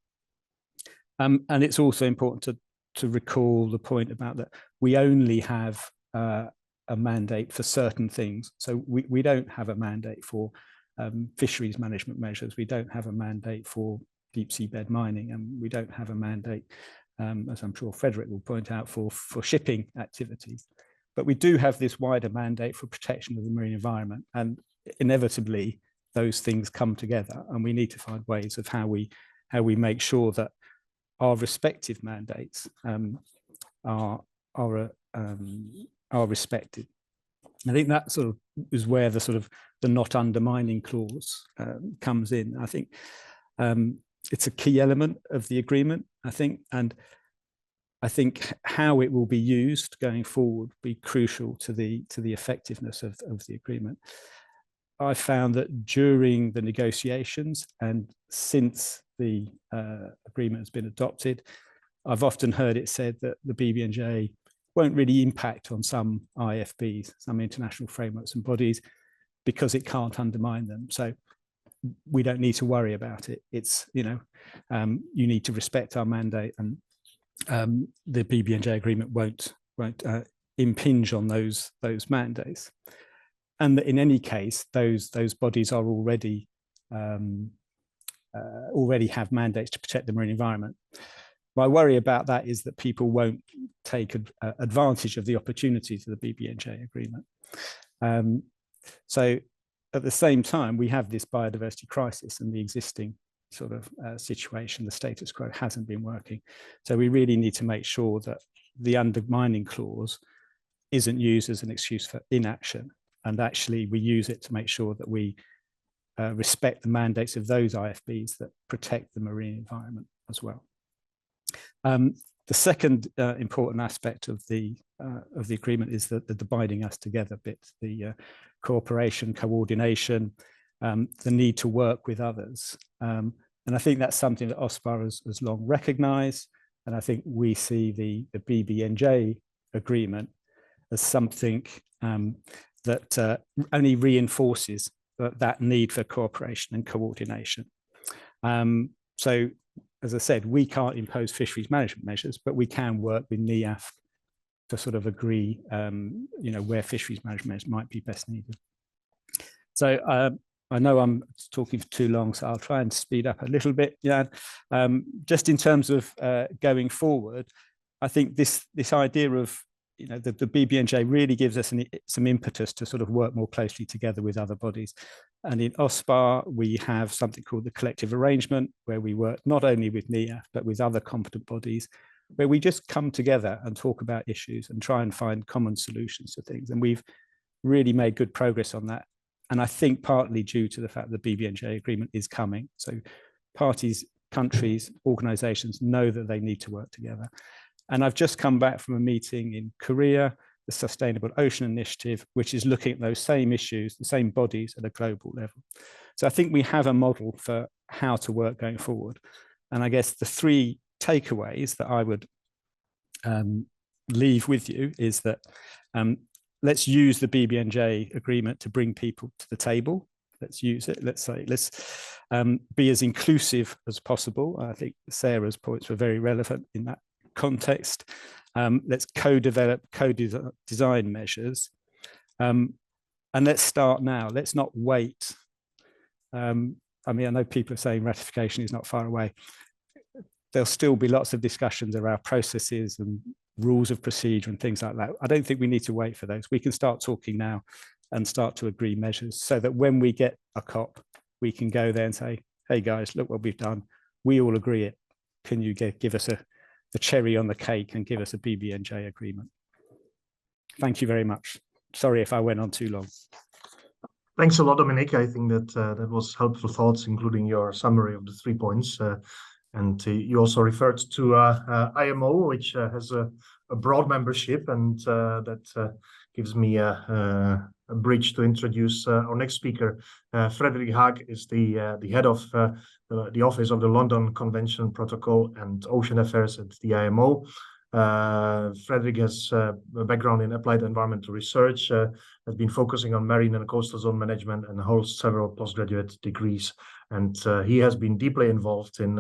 And it's also important to recall the point about that we only have a mandate for certain things. So we don't have a mandate for fisheries management measures. We don't have a mandate for deep seabed mining, and we don't have a mandate, as I'm sure Frederick will point out, for shipping activities. But we do have this wider mandate for protection of the marine environment, and inevitably those things come together, and we need to find ways of how we make sure that our respective mandates are respected. I think that sort of is where the not undermining clause comes in. I think it's a key element of the agreement, I think, and I think how it will be used going forward will be crucial to the effectiveness of the agreement. I found that during the negotiations and since the agreement has been adopted, I've often heard it said that the BBNJ won't really impact on some IFBs, some international frameworks and bodies, because it can't undermine them. So we don't need to worry about it. It's, you need to respect our mandate, and the BBNJ agreement won't impinge on those mandates. And that in any case, those bodies are already have mandates to protect the marine environment. My worry about that is that people won't take advantage of the opportunities of the BBNJ agreement. So at the same time, we have this biodiversity crisis, and the existing sort of situation, the status quo, hasn't been working. So we really need to make sure that the undermining clause isn't used as an excuse for inaction, and actually we use it to make sure that we respect the mandates of those IFBs that protect the marine environment as well. The second important aspect of the agreement is the binding us together bit, the cooperation, coordination, the need to work with others. And I think that's something that OSPAR has long recognised, and I think we see the BBNJ agreement as something that only reinforces that need for cooperation and coordination. So, as I said, we can't impose fisheries management measures, but we can work with NIAF to sort of agree, where fisheries management measures might be best needed. So I know I'm talking for too long, so I'll try and speed up a little bit. Yeah, just in terms of going forward, I think this idea of the BBNJ really gives us some impetus to sort of work more closely together with other bodies. And in OSPAR, we have something called the collective arrangement, where we work not only with NIAF, but with other competent bodies, where we just come together and talk about issues and try and find common solutions to things. And we've really made good progress on that. And I think partly due to the fact that the BBNJ agreement is coming. So parties, countries, organizations know that they need to work together. And I've just come back from a meeting in Korea, the Sustainable Ocean Initiative, which is looking at those same issues, the same bodies at a global level. So I think we have a model for how to work going forward. And I guess the three takeaways that I would leave with you is that let's use the BBNJ agreement to bring people to the table. Let's use it. Let's be as inclusive as possible. I think Sarah's points were very relevant in that context. Let's co-develop, co-design measures, and let's start now. Let's not wait. I know people are saying ratification is not far away. There'll still be lots of discussions around processes and rules of procedure and things like that. I don't think we need to wait for those. We can start talking now and start to agree measures, so that when we get a COP, we can go there and say, hey guys, look what we've done. We all agree it. Can you give us the cherry on the cake and give us a BBNJ agreement? Thank you very much. Sorry if I went on too long. Thanks a lot, Dominic. I think that that was helpful thoughts, including your summary of the 3 points. And you also referred to IMO, which has a broad membership, and that gives me a bridge to introduce our next speaker. Frederik Haag is the head of the Office of the London Convention Protocol and Ocean Affairs at the IMO. Frederik has a background in applied environmental research, has been focusing on marine and coastal zone management, and holds several postgraduate degrees. And he has been deeply involved in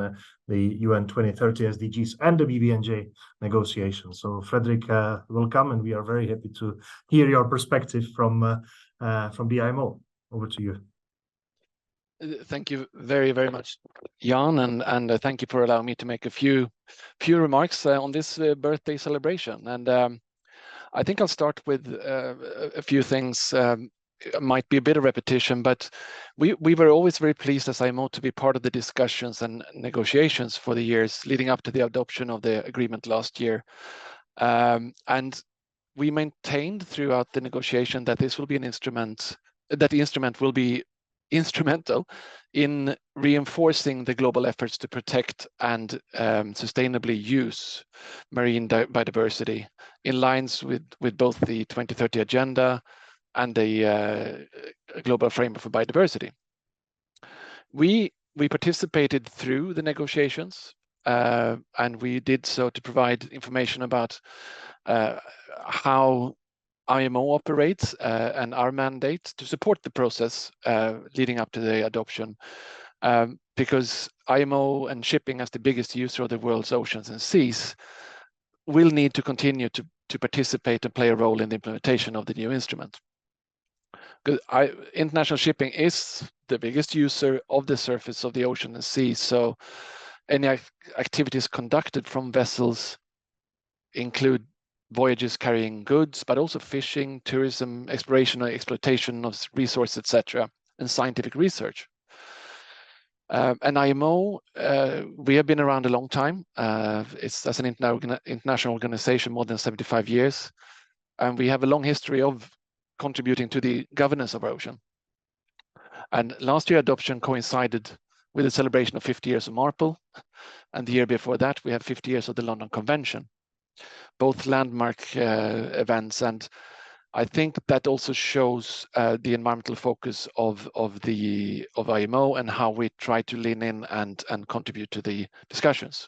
the UN 2030 SDGs and the BBNJ negotiations. So Frederik, welcome, and we are very happy to hear your perspective from the IMO. Over to you. Thank you very, very much, Jan, and thank you for allowing me to make a few remarks on this birthday celebration. And I think I'll start with a few things. It might be a bit of repetition, but we were always very pleased as IMO to be part of the discussions and negotiations for the years leading up to the adoption of the agreement last year. And we maintained throughout the negotiation that this will be an instrument, that the instrument will be instrumental in reinforcing the global efforts to protect and sustainably use marine biodiversity in lines with both the 2030 agenda and the global framework for biodiversity. We participated through the negotiations, and we did so to provide information about how IMO operates and our mandate to support the process leading up to the adoption, because IMO and shipping as the biggest user of the world's oceans and seas will need to continue to participate and play a role in the implementation of the new instrument. Because international shipping is the biggest user of the surface of the ocean and sea, so any activities conducted from vessels include voyages carrying goods, but also fishing, tourism, exploration or exploitation of resources, etc., and scientific research. And IMO, we have been around a long time. It's as an international organization, more than 75 years. And we have a long history of contributing to the governance of our ocean. And last year adoption coincided with the celebration of 50 years of MARPOL. And the year before that, we have 50 years of the London Convention, both landmark events. And I think that also shows the environmental focus of IMO and how we try to lean in and contribute to the discussions.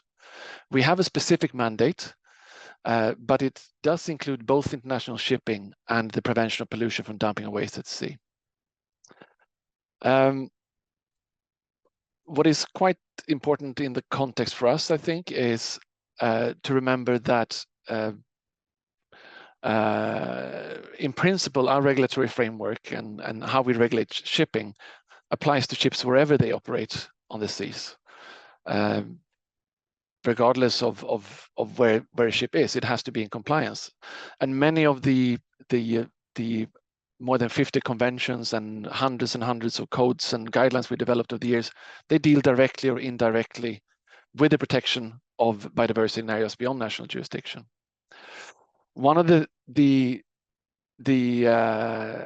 We have a specific mandate, but it does include both international shipping and the prevention of pollution from dumping and waste at sea. What is quite important in the context for us, I think, is to remember that in principle, our regulatory framework and how we regulate shipping applies to ships wherever they operate on the seas. Regardless of where a ship is, it has to be in compliance. And many of the more than 50 conventions and hundreds of codes and guidelines we developed over the years, they deal directly or indirectly with the protection of biodiversity in areas beyond national jurisdiction. One of the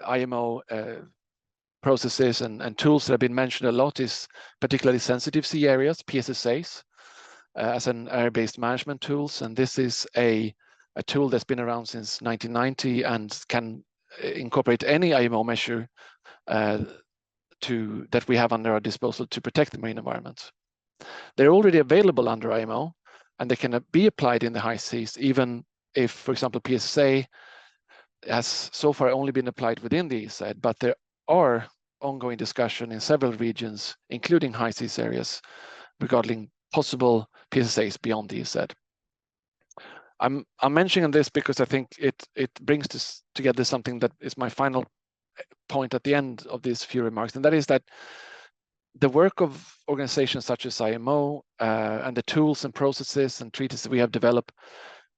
IMO processes and tools that have been mentioned a lot is particularly sensitive sea areas, PSSAs, as an area-based management tools. And this is a tool that's been around since 1990 and can incorporate any IMO measure that we have under our disposal to protect the marine environment. They're already available under IMO, and they can be applied in the high seas, even if, for example, PSSA has so far only been applied within the EEZ, but there are ongoing discussion in several regions, including high seas areas, regarding possible PSSAs beyond the EEZ. I'm mentioning this because I think it brings together something that is my final point at the end of these few remarks, and that is that the work of organizations such as IMO and the tools and processes and treaties that we have developed,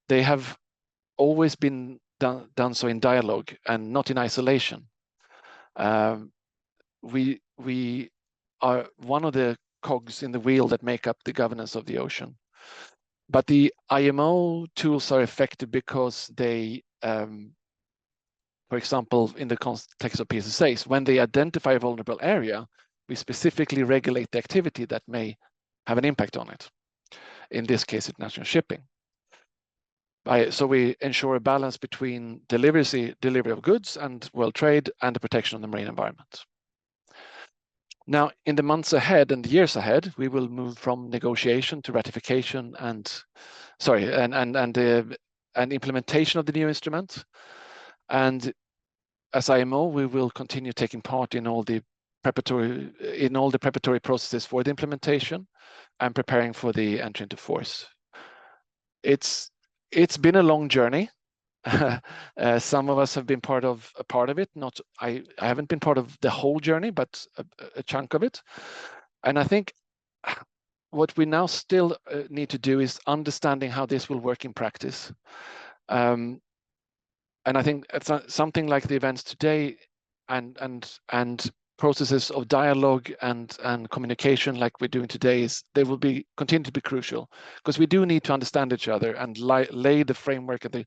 they have always been done so in dialogue and not in isolation. We are one of the cogs in the wheel that make up the governance of the ocean. But the IMO tools are effective because they, for example, in the context of PSSAs, when they identify a vulnerable area, we specifically regulate the activity that may have an impact on it. In this case, international shipping. So we ensure a balance between delivery of goods and world trade and the protection of the marine environment. Now, in the months ahead and the years ahead, we will move from negotiation to ratification and implementation of the new instrument. And as IMO, we will continue taking part in all the preparatory processes for the implementation and preparing for the entry into force. It's been a long journey. Some of us have been part of it. I haven't been part of the whole journey, but a chunk of it. And I think what we now still need to do is understanding how this will work in practice. And I think it's something like the events today and processes of dialogue and communication like we're doing today they will continue to be crucial, because we do need to understand each other and lay the framework of the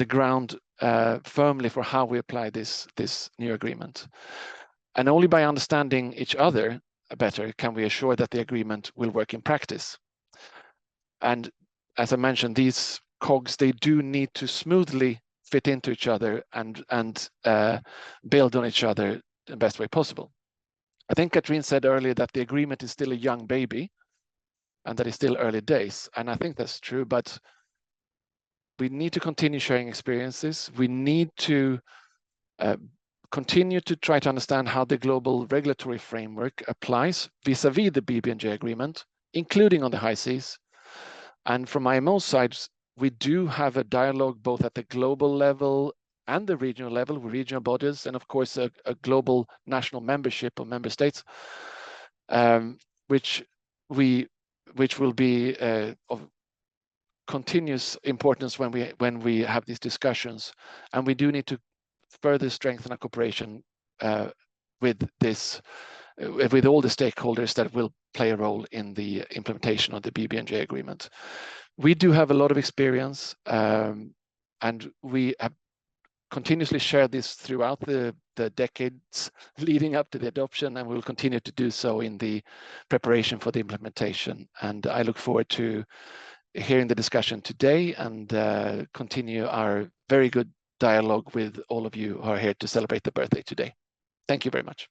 ground firmly for how we apply this new agreement. And only by understanding each other better can we assure that the agreement will work in practice. And as I mentioned, these cogs, they do need to smoothly fit into each other and build on each other the best way possible. I think Katrine said earlier that the agreement is still a young baby and that it's still early days. And I think that's true, but we need to continue sharing experiences. We need to continue to try to understand how the global regulatory framework applies vis-a-vis the BBNJ agreement, including on the high seas. And from IMO's side, we do have a dialogue both at the global level and the regional level with regional bodies, and of course a global national membership of member states, which will be of continuous importance when we have these discussions. And we do need to further strengthen our cooperation with all the stakeholders that will play a role in the implementation of the BBNJ agreement. We do have a lot of experience, and we have continuously shared this throughout the decades leading up to the adoption, and we will continue to do so in the preparation for the implementation. And I look forward to hearing the discussion today and continue our very good dialogue with all of you who are here to celebrate the birthday today. Thank you very much.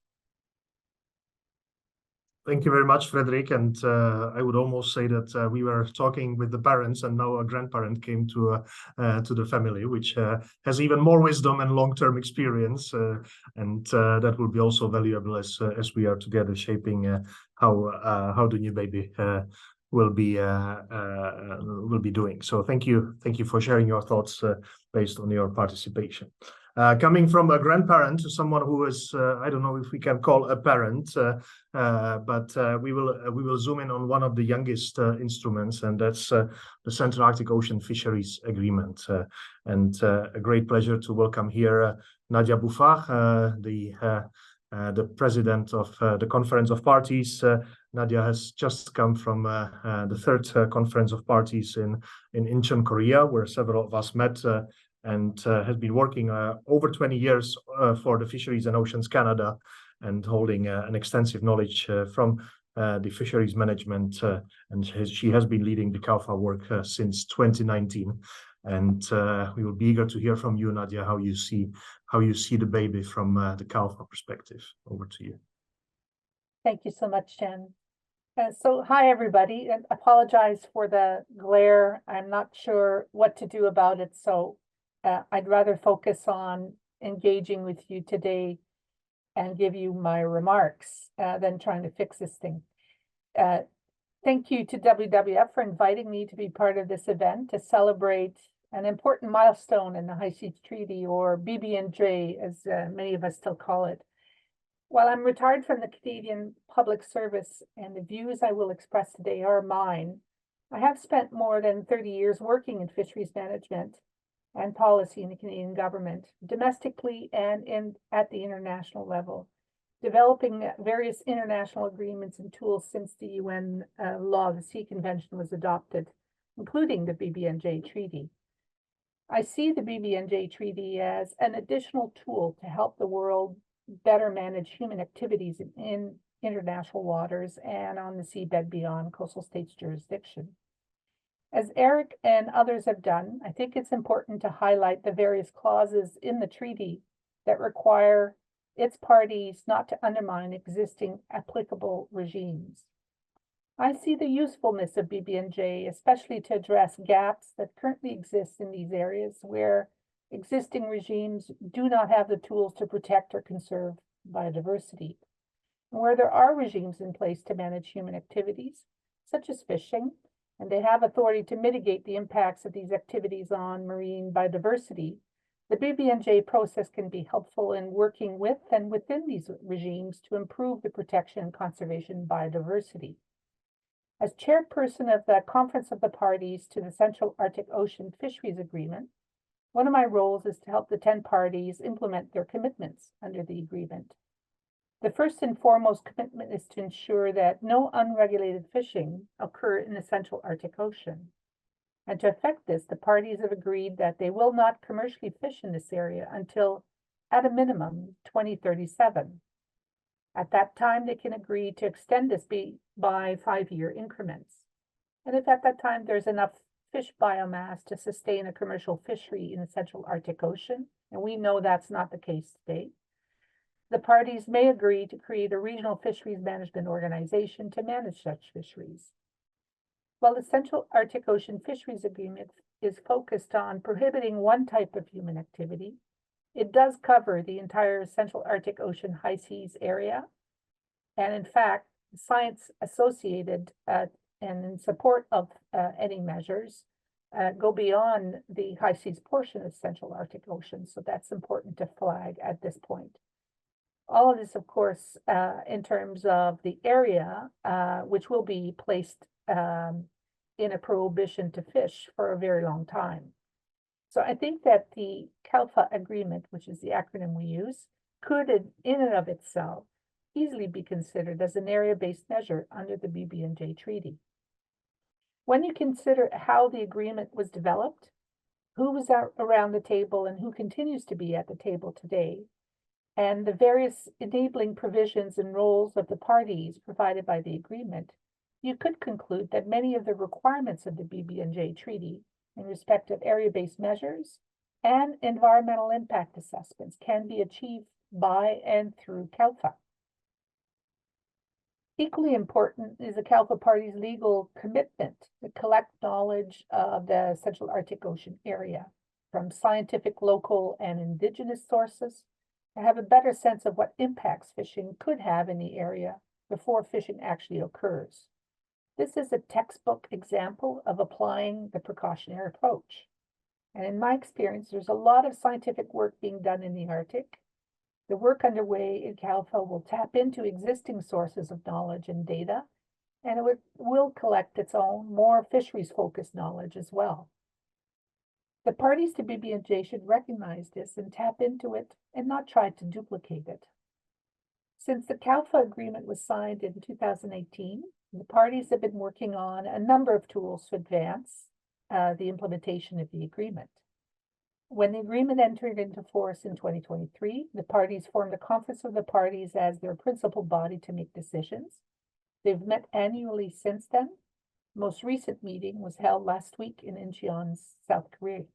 Thank you very much, Frederick. And I would almost say that we were talking with the parents, and now a grandparent came to the family, which has even more wisdom and long-term experience, and that will be also valuable as we are together shaping how the new baby will be doing. So thank you for sharing your thoughts based on your participation. Coming from a grandparent to someone who is, I don't know if we can call a parent, but we will zoom in on one of the youngest instruments, and that's the Central Arctic Ocean Fisheries Agreement. And a great pleasure to welcome here Nadia Bouffard, the president of the Conference of Parties. Nadia has just come from the third Conference of Parties in Incheon, Korea, where several of us met, and has been working over 20 years for the Fisheries and Oceans Canada, and holding an extensive knowledge from the fisheries management, and she has been leading the CALFA work since 2019. And we will be eager to hear from you, Nadia, how you see the baby from the CALFA perspective. Over to you. Thank you so much, Jen. So hi, everybody. I apologize for the glare. I'm not sure what to do about it, so I'd rather focus on engaging with you today and give you my remarks than trying to fix this thing. Thank you to WWF for inviting me to be part of this event to celebrate an important milestone in the High Seas Treaty, or BBNJ, as many of us still call it. While I'm retired from the Canadian Public Service and the views I will express today are mine, I have spent more than 30 years working in fisheries management and policy in the Canadian government, domestically and at the international level, developing various international agreements and tools since the UN Law of the Sea Convention was adopted, including the BBNJ Treaty. I see the BBNJ Treaty as an additional tool to help the world better manage human activities in international waters and on the seabed beyond coastal states' jurisdiction. As Erik and others have done, I think it's important to highlight the various clauses in the treaty that require its parties not to undermine existing applicable regimes. I see the usefulness of BBNJ, especially to address gaps that currently exist in these areas where existing regimes do not have the tools to protect or conserve biodiversity, and where there are regimes in place to manage human activities, such as fishing, and they have authority to mitigate the impacts of these activities on marine biodiversity. The BBNJ process can be helpful in working with and within these regimes to improve the protection and conservation of biodiversity. As chairperson of the Conference of the Parties to the Central Arctic Ocean Fisheries Agreement, one of my roles is to help the 10 parties implement their commitments under the agreement. The first and foremost commitment is to ensure that no unregulated fishing occur in the Central Arctic Ocean. And to effect this, the parties have agreed that they will not commercially fish in this area until, at a minimum, 2037. At that time, they can agree to extend this by 5-year increments. And if at that time there's enough fish biomass to sustain a commercial fishery in the Central Arctic Ocean, and we know that's not the case today, the parties may agree to create a regional fisheries management organization to manage such fisheries. While the Central Arctic Ocean Fisheries Agreement is focused on prohibiting one type of human activity. It does cover the entire Central Arctic Ocean high seas area. And in fact, science associated and in support of any measures go beyond the high seas portion of Central Arctic Ocean. So that's important to flag at this point. All of this, of course, in terms of the area, which will be placed in a prohibition to fish for a very long time. So I think that the CALFA agreement, which is the acronym we use, could in and of itself easily be considered as an area-based measure under the BBNJ Treaty. When you consider how the agreement was developed, who was around the table and who continues to be at the table today, and the various enabling provisions and roles of the parties provided by the agreement, you could conclude that many of the requirements of the BBNJ Treaty in respect of area-based measures and environmental impact assessments can be achieved by and through CALFA. Equally important is the CALFA party's legal commitment to collect knowledge of the Central Arctic Ocean area from scientific, local, and indigenous sources to have a better sense of what impacts fishing could have in the area before fishing actually occurs. This is a textbook example of applying the precautionary approach. And in my experience, there's a lot of scientific work being done in the Arctic. The work underway in CALFA will tap into existing sources of knowledge and data, and it will collect its own more fisheries-focused knowledge as well. The parties to BBNJ should recognize this and tap into it and not try to duplicate it. Since the CALFA agreement was signed in 2018, the parties have been working on a number of tools to advance the implementation of the agreement. When the agreement entered into force in 2023, the parties formed a conference of the parties as their principal body to make decisions. They've met annually since then. The most recent meeting was held last week in Incheon, South Korea.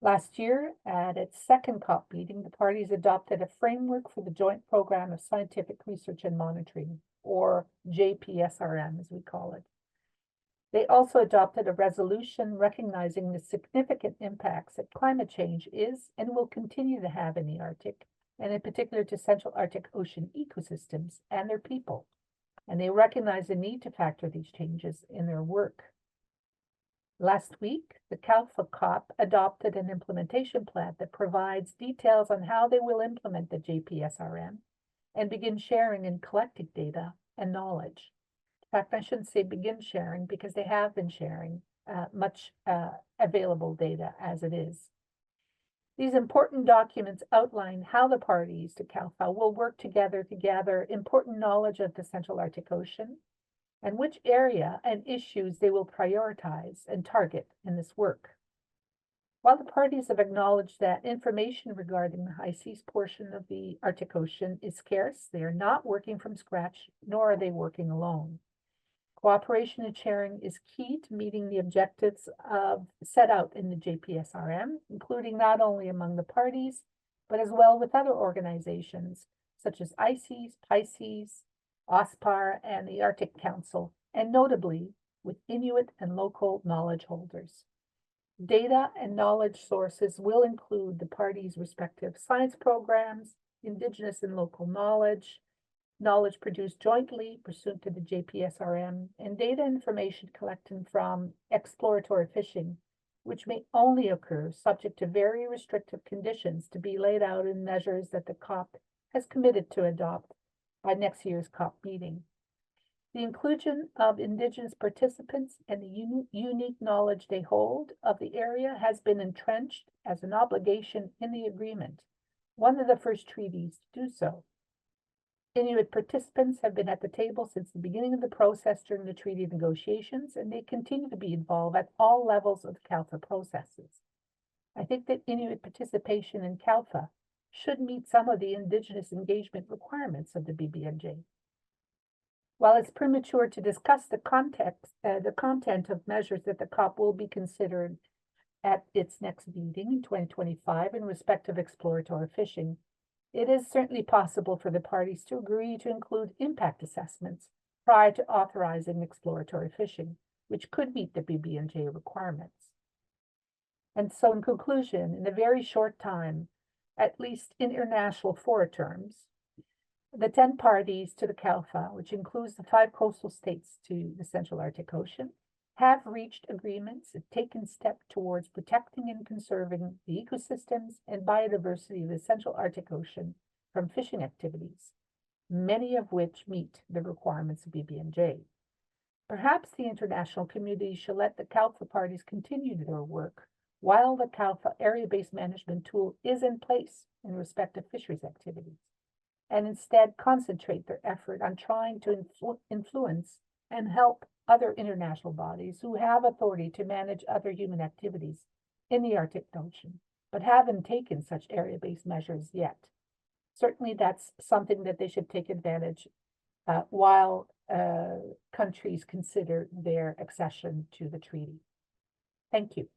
Last year, at its second COP meeting, the parties adopted a framework for the Joint Program of Scientific Research and Monitoring, or JPSRM, as we call it. They also adopted a resolution recognizing the significant impacts that climate change is and will continue to have in the Arctic, and in particular to Central Arctic Ocean ecosystems and their people. And they recognize the need to factor these changes in their work. Last week, the CALFA COP adopted an implementation plan that provides details on how they will implement the JPSRM and begin sharing and collecting data and knowledge. In fact, I shouldn't say begin sharing because they have been sharing much available data as it is. These important documents outline how the parties to CALFA will work together to gather important knowledge of the Central Arctic Ocean and which area and issues they will prioritize and target in this work. While the parties have acknowledged that information regarding the high seas portion of the Arctic Ocean is scarce, they are not working from scratch, nor are they working alone. Cooperation and sharing is key to meeting the objectives set out in the JPSRM, including not only among the parties, but as well with other organizations such as ICES, PICES, OSPAR, and the Arctic Council, and notably with Inuit and local knowledge holders. Data and knowledge sources will include the parties' respective science programs, indigenous and local knowledge produced jointly pursuant to the JPSRM, and data information collected from exploratory fishing, which may only occur subject to very restrictive conditions to be laid out in measures that the COP has committed to adopt by next year's COP meeting. The inclusion of Indigenous participants and the unique knowledge they hold of the area has been entrenched as an obligation in the agreement, one of the first treaties to do so. Inuit participants have been at the table since the beginning of the process during the treaty negotiations, and they continue to be involved at all levels of the CALFA processes. I think that Inuit participation in CALFA should meet some of the Indigenous engagement requirements of the BBNJ. While it's premature to discuss the content of measures that the COP will be considered at its next meeting in 2025 in respect of exploratory fishing, it is certainly possible for the parties to agree to include impact assessments prior to authorizing exploratory fishing, which could meet the BBNJ requirements. And so in conclusion, in a very short time, at least in international fora terms, the 10 parties to the CALFA, which includes the 5 coastal states to the Central Arctic Ocean, have reached agreements and taken steps towards protecting and conserving the ecosystems and biodiversity of the Central Arctic Ocean from fishing activities, many of which meet the requirements of BBNJ. Perhaps the international community should let the CALFA parties continue their work while the CALFA area-based management tool is in place in respect of fisheries activities, and instead concentrate their effort on trying to influence and help other international bodies who have authority to manage other human activities in the Arctic Ocean, but haven't taken such area-based measures yet. Certainly that's something that they should take advantage while countries consider their accession to the treaty. Thank you.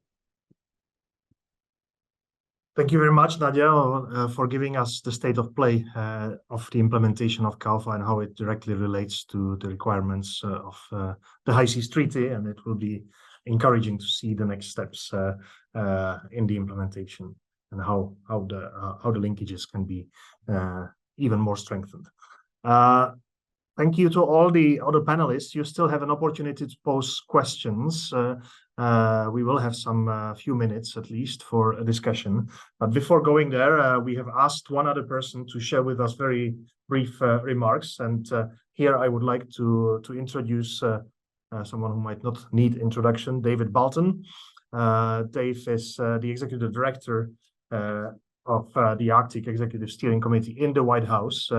Thank you very much, Nadia, for giving us the state of play of the implementation of CALFA and how it directly relates to the requirements of the High Seas Treaty. And it will be encouraging to see the next steps in the implementation and how the linkages can be even more strengthened. Thank you to all the other panelists. You still have an opportunity to pose questions. We will have some few minutes at least for a discussion. But before going there, we have asked one other person to share with us very brief remarks. And here I would like to introduce someone who might not need introduction, David Balton. Dave is the Executive Director of the Arctic Executive Steering Committee in the White House.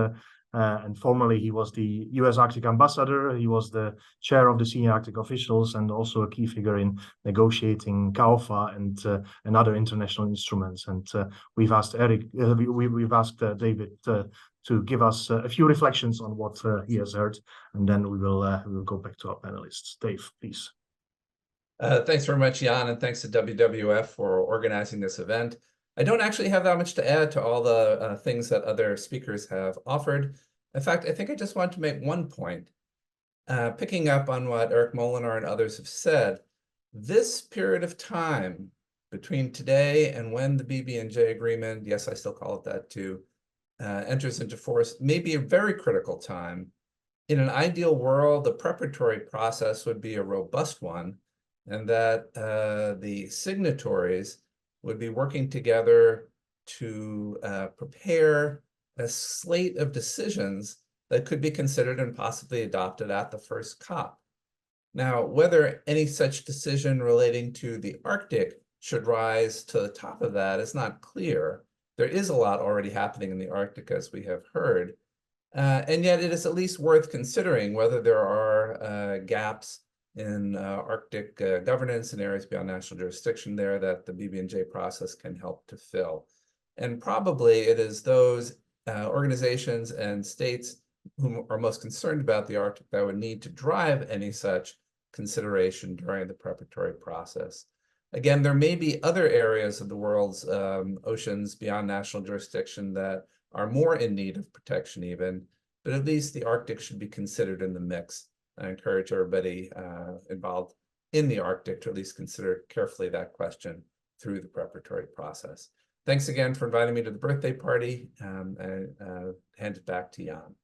And formerly, he was the U.S. Arctic Ambassador. He was the chair of the senior Arctic officials and also a key figure in negotiating CALFA and other international instruments. And we've asked David to give us a few reflections on what he has heard, and then we will go back to our panelists. Dave, please. Thanks very much, Jan, and thanks to WWF for organizing this event. I don't actually have that much to add to all the things that other speakers have offered. In fact, I think I just want to make one point. Picking up on what Erik Molenaar and others have said, this period of time between today and when the BBNJ agreement, yes, I still call it that too, enters into force, may be a very critical time. In an ideal world, the preparatory process would be a robust one, and that the signatories would be working together to prepare a slate of decisions that could be considered and possibly adopted at the first COP. Now, whether any such decision relating to the Arctic should rise to the top of that is not clear. There is a lot already happening in the Arctic, as we have heard. And yet it is at least worth considering whether there are gaps in Arctic governance and areas beyond national jurisdiction there that the BBNJ process can help to fill. And probably it is those organizations and states who are most concerned about the Arctic that would need to drive any such consideration during the preparatory process. Again, there may be other areas of the world's oceans beyond national jurisdiction that are more in need of protection even, but at least the Arctic should be considered in the mix. I encourage everybody involved in the Arctic to at least consider carefully that question through the preparatory process. Thanks again for inviting me to the birthday party, and hand it back to Jan.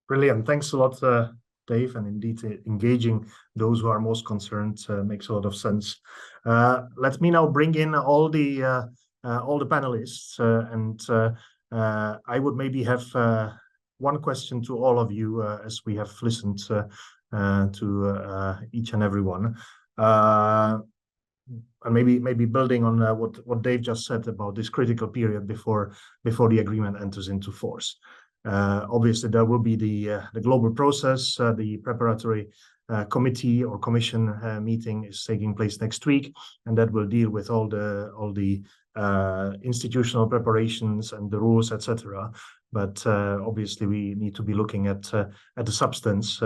Brilliant. Thanks a lot, Dave. And indeed, engaging those who are most concerned makes a lot of sense. Let me now bring in all the panelists, and I would maybe have one question to all of you as we have listened to each and every one. And maybe building on what Dave just said about this critical period before the agreement enters into force. Obviously, there will be the global process. The preparatory committee or commission meeting is taking place next week, and that will deal with all the institutional preparations and the rules, etc. But obviously, we need to be looking at the substance.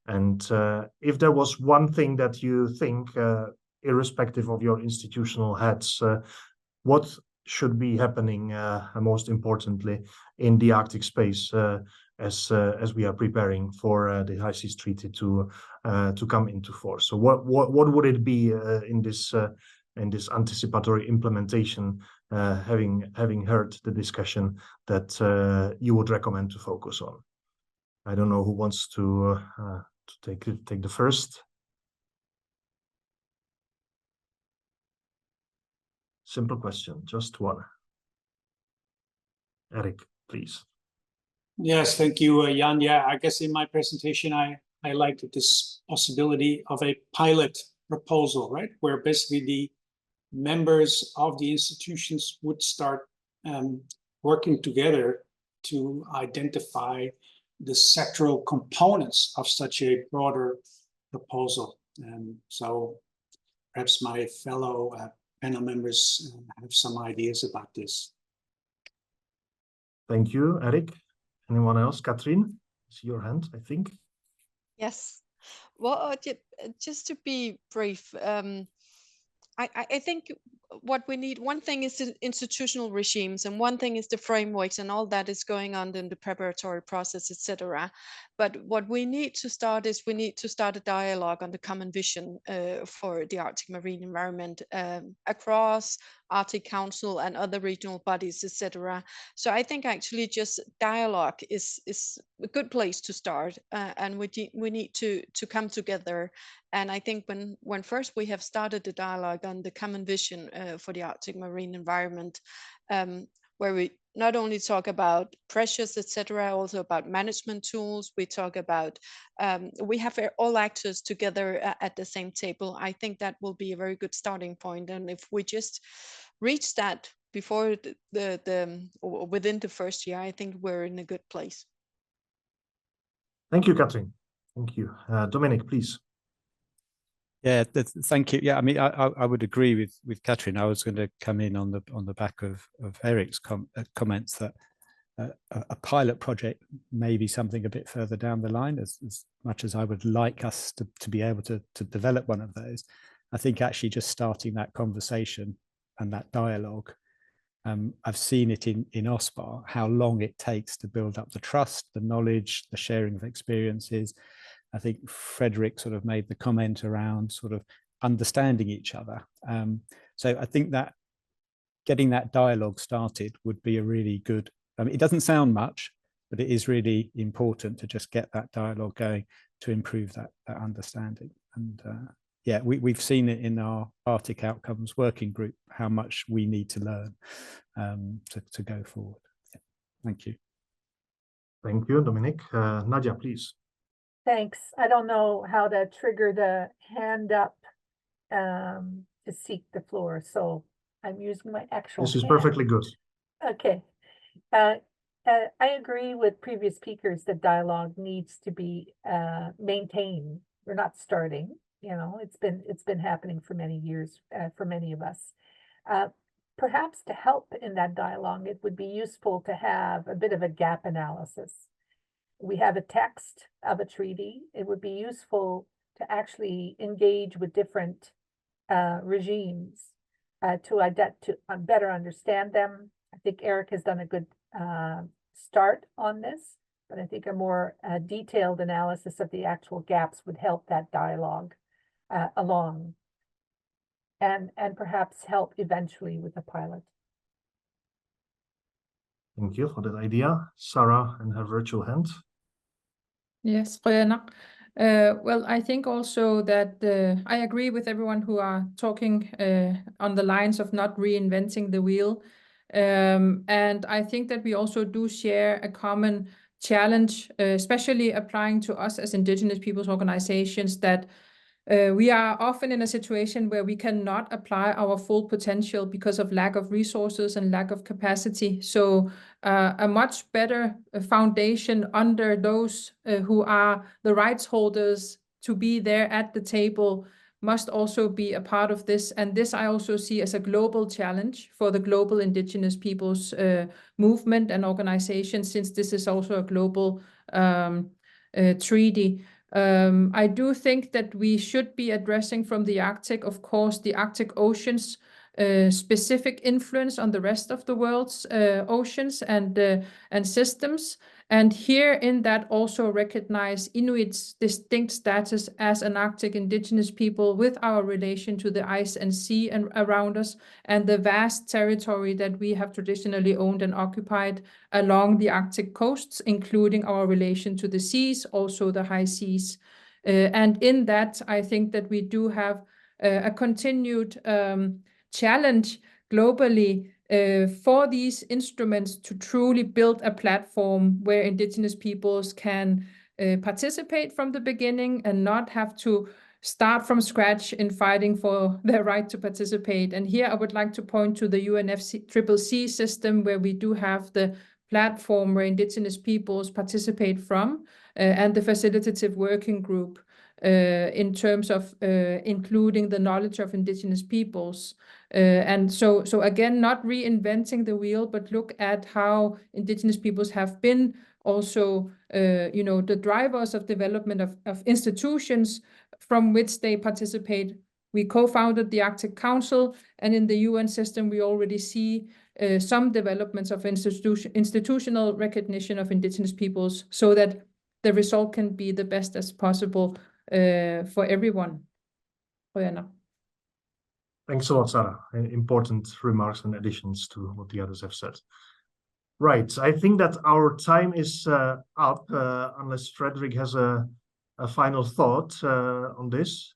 And if there was one thing that you think, irrespective of your institutional hats, what should be happening most importantly in the Arctic space as we are preparing for the High Seas Treaty to come into force? So what would it be in this in this anticipatory implementation, having heard the discussion that you would recommend to focus on? I don't know who wants to take the first. Simple question, just one. Erik, please. Yes, thank you, Jan. Yeah, I guess in my presentation, I highlighted this possibility of a pilot proposal, right? Where basically the members of the institutions would start working together to identify the sectoral components of such a broader proposal. So perhaps my fellow panel members have some ideas about this. Thank you, Erik. Anyone else? Katrien, it's your hand, I think. Yes. Well, just to be brief, I think what we need, one thing is the institutional regimes, and one thing is the frameworks, and all that is going on in the preparatory process, etc. But what we need to start is we need to start a dialogue on the common vision for the Arctic marine environment across Arctic Council and other regional bodies, etc. So I think actually just dialogue is a good place to start, and we need to come together. And I think when first we have started the dialogue on the common vision for the Arctic marine environment, where we not only talk about pressures, etc., also about management tools, we talk about, we have all actors together at the same table. I think that will be a very good starting point. And if we just reach that before within the first year, I think we're in a good place. Thank you, Katrien. Thank you. Dominic, please. Yeah, thank you. Yeah, I mean, I would agree with Katrien. I was going to come in on the back of Erik's comments that a pilot project may be something a bit further down the line. As much as I would like us to be able to develop one of those, I think actually just starting that conversation and that dialogue, I've seen it in OSPAR, how long it takes to build up the trust, the knowledge, the sharing of experiences. I think Frederick sort of made the comment around sort of understanding each other. So I think that getting that dialogue started would be a really good, I mean, it doesn't sound much, but it is really important to just get that dialogue going to improve that understanding. And yeah, we've seen it in our Arctic Outcomes Working Group, how much we need to learn to go forward. Yeah. Thank you. Thank you, Dominic. Nadia, please. Thanks. I don't know how to trigger the hand up to seek the floor, so I'm using my actual This is hand. perfectly good. Okay. I agree with previous speakers that dialogue needs to be maintained. We're not starting, you know, it's been happening for many years for many of us. Perhaps to help in that dialogue, it would be useful to have a bit of a gap analysis. We have a text of a treaty. It would be useful to actually engage with different regimes to better understand them. I think Erik has done a good start on this, but I think a more detailed analysis of the actual gaps would help that dialogue along, and perhaps help eventually with a pilot. Thank you for that idea. Sarah and her virtual hand. Yes, well, I think also that I agree with everyone who are talking on the lines of not reinventing the wheel. And I think that we also do share a common challenge, especially applying to us as Indigenous peoples organizations, that we are often in a situation where we cannot apply our full potential because of lack of resources and lack of capacity. So a much better foundation under those who are the rights holders to be there at the table must also be a part of this. And this I also see as a global challenge for the global Indigenous peoples movement and organization, since this is also a global treaty. I do think that we should be addressing from the Arctic, of course, the Arctic Ocean's specific influence on the rest of the world's oceans and systems, And here in that also recognize Inuit's distinct status as an Arctic indigenous people with our relation to the ice and sea and around us, and the vast territory that we have traditionally owned and occupied along the Arctic coasts, including our relation to the seas, also the high seas. And in that, I think that we do have a continued challenge globally for these instruments to truly build a platform where indigenous peoples can participate from the beginning and not have to start from scratch in fighting for their right to participate. And here I would like to point to the UNFCCC system, where we do have the platform where indigenous peoples participate from, and the facilitative working group in terms of including the knowledge of indigenous peoples. And so again, not reinventing the wheel, but look at how indigenous peoples have been also, the drivers of development of institutions from which they participate. We co-founded the Arctic Council, and in the UN system, we already see some developments of institutional recognition of indigenous peoples, so that the result can be the best as possible for everyone. Thanks a lot, Sarah. Important remarks and additions to what the others have said. Right, I think that our time is up, unless Frederick has a final thought on this.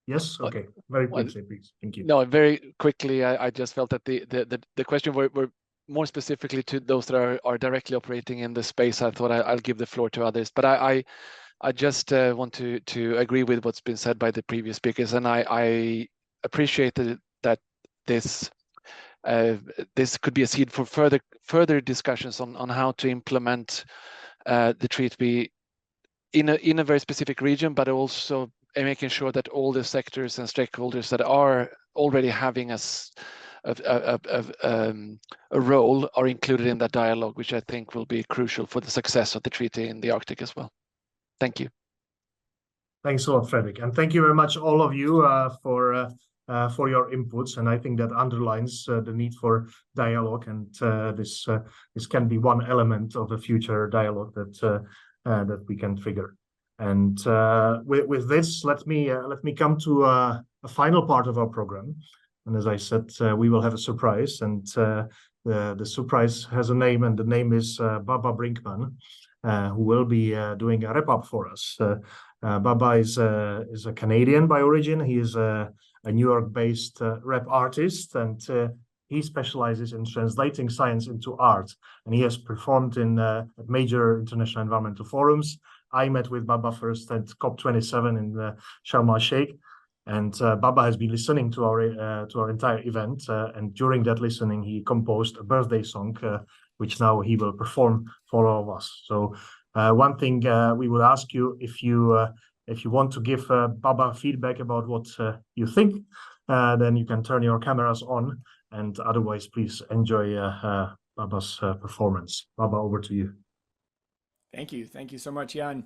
Yes, okay, very quickly, please. Thank you. No, very quickly, I just felt that the question were more specifically to those that are directly operating in the space. I thought I'll give the floor to others, but I just want to agree with what's been said by the previous speakers, and I appreciate that this could be a seed for further discussions on how to implement the treaty in a very specific region, but also making sure that all the sectors and stakeholders that are already having a role are included in that dialogue, which I think will be crucial for the success of the treaty in the Arctic as well. Thank you. Thanks a lot, Frederick, and thank you very much, all of you, for your inputs. And I think that underlines the need for dialogue, and this can be one element of a future dialogue that we can trigger. And with this, let me come to a final part of our program. And as I said, we will have a surprise, and the surprise has a name, and the name is Baba Brinkman, who will be doing a wrap-up for us. Baba is a Canadian by origin. He is a New York-based rap artist, and he specializes in translating science into art. And he has performed in at major international environmental forums. I met with Baba first at COP27 in Sharm el-Sheikh, and Baba has been listening to our entire event. And during that listening, he composed a birthday song, which now he will perform for all of us. So one thing we would ask you, if you want to give Baba feedback about what you think, then you can turn your cameras on, and otherwise, please enjoy Baba's performance. Baba, over to you. Thank you so much, Jan.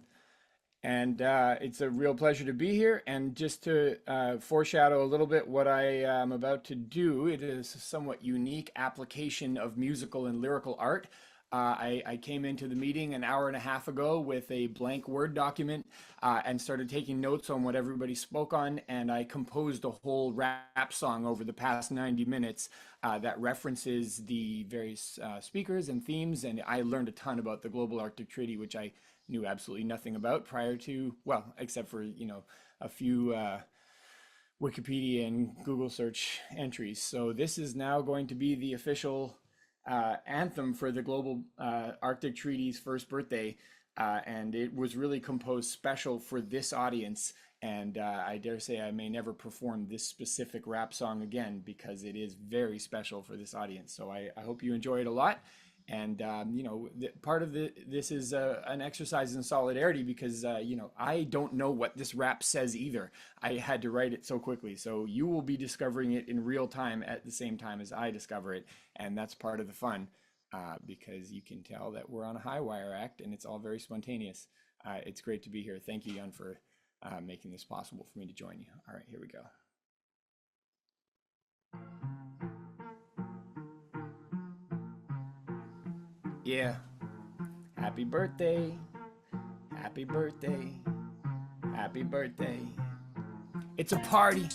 And it's a real pleasure to be here. And just to foreshadow a little bit what I am about to do, it is a somewhat unique application of musical and lyrical art. I came into the meeting an hour and a half ago with a blank Word document and started taking notes on what everybody spoke on, and I composed a whole rap song over the past 90 minutes that references the various speakers and themes, and I learned a ton about the Global Arctic Treaty, which I knew absolutely nothing about prior to, well, except for, a few Wikipedia and Google search entries. So this is now going to be the official anthem for the Global Arctic Treaty's first birthday, and it was really composed special for this audience, and I dare say I may never perform this specific rap song again, because it is very special for this audience. So I hope you enjoy it a lot. And part of this is an exercise in solidarity, because I don't know what this rap says either. I had to write it so quickly, so you will be discovering it in real time at the same time as I discover it, and that's part of the fun, because you can tell that we're on a high wire act, and it's all very spontaneous. It's great to be here. Thank you, Jan, for making this possible for me to join you. All right, here we go. Yeah. Happy Happy birthday, happy birthday, happy birthday. It's a party.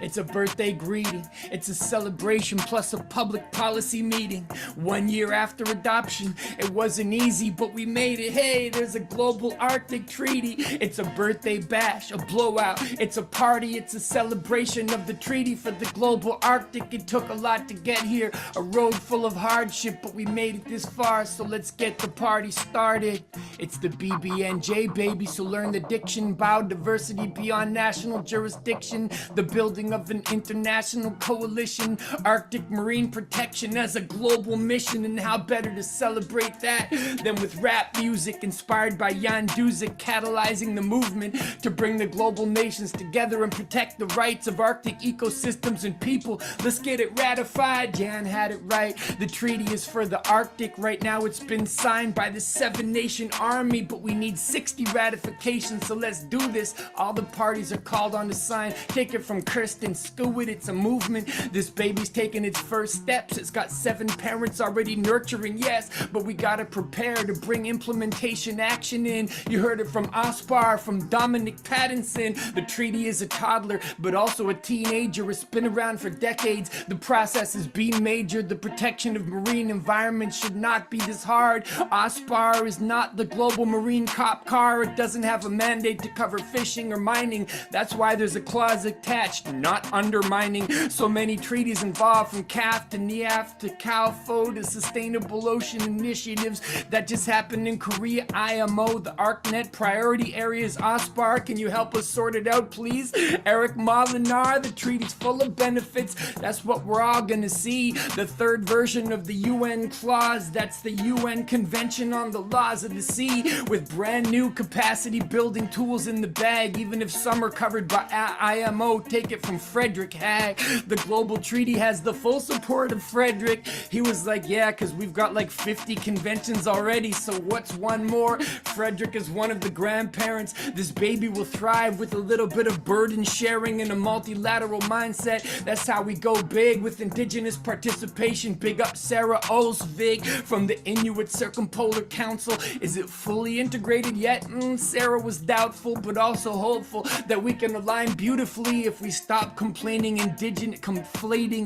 It's a birthday greeting. It's a celebration plus a public policy meeting. 1 year after adoption, it wasn't easy, but we made it. Hey, there's a global Arctic treaty. It's a birthday bash, a blowout. It's a party, it's a celebration of the treaty for the global Arctic. It took a lot to get here, a road full of hardship, but we made it this far, so let's get the party started. It's the BBNJ, baby, so learn the diction. Biodiversity beyond national jurisdiction. The building of an international coalition, Arctic marine protection as a global mission, and how better to celebrate that than with rap music inspired by Jan Duzik, catalyzing the movement to bring the global nations together and protect the rights of Arctic ecosystems and people. Let's get it ratified. Jan had it right. The treaty is for the Arctic. Right now it's been signed by the 7-nation army, but we need 60 ratifications, so let's do this. All the parties are called on to sign. Take it from Kirsten Stewart, it's a movement. This baby's taking its first steps. It's got 7 parents already nurturing, yes, but we gotta prepare to bring implementation action in. You heard it from Ospar, from Dominic Pattinson. The treaty is a toddler, but also a teenager. It's been around for decades. The process is being majored. The protection of marine environment should not be this hard. Ospar is not the global marine cop car. It doesn't have a mandate to cover fishing or mining. That's why there's a clause attached, not undermining. So many treaties involved, from CAF to NIAF to CALFO to sustainable ocean initiatives that just happened in Korea. IMO, the ArcNet priority areas. Ospar, can you help us sort it out, please? Erik Molenaar, the treaty's full of benefits. That's what we're all gonna see. The 3rd version of the UN clause, that's the UN Convention on the Laws of the Sea, with brand new capacity building tools in the bag, even if some are covered by IMO. Take it from Frederick Hag. The global treaty has the full support of Frederick. He was like, yeah, because we've got like 50 conventions already, so what's one more? Frederick is one of the grandparents. This baby will thrive with a little bit of burden sharing and a multilateral mindset. That's how we go big with indigenous participation. Big up Sarah Olsvig from the Inuit Circumpolar Council. Is it fully integrated yet? Sarah was doubtful, but also hopeful that we can align beautifully if we stop conflating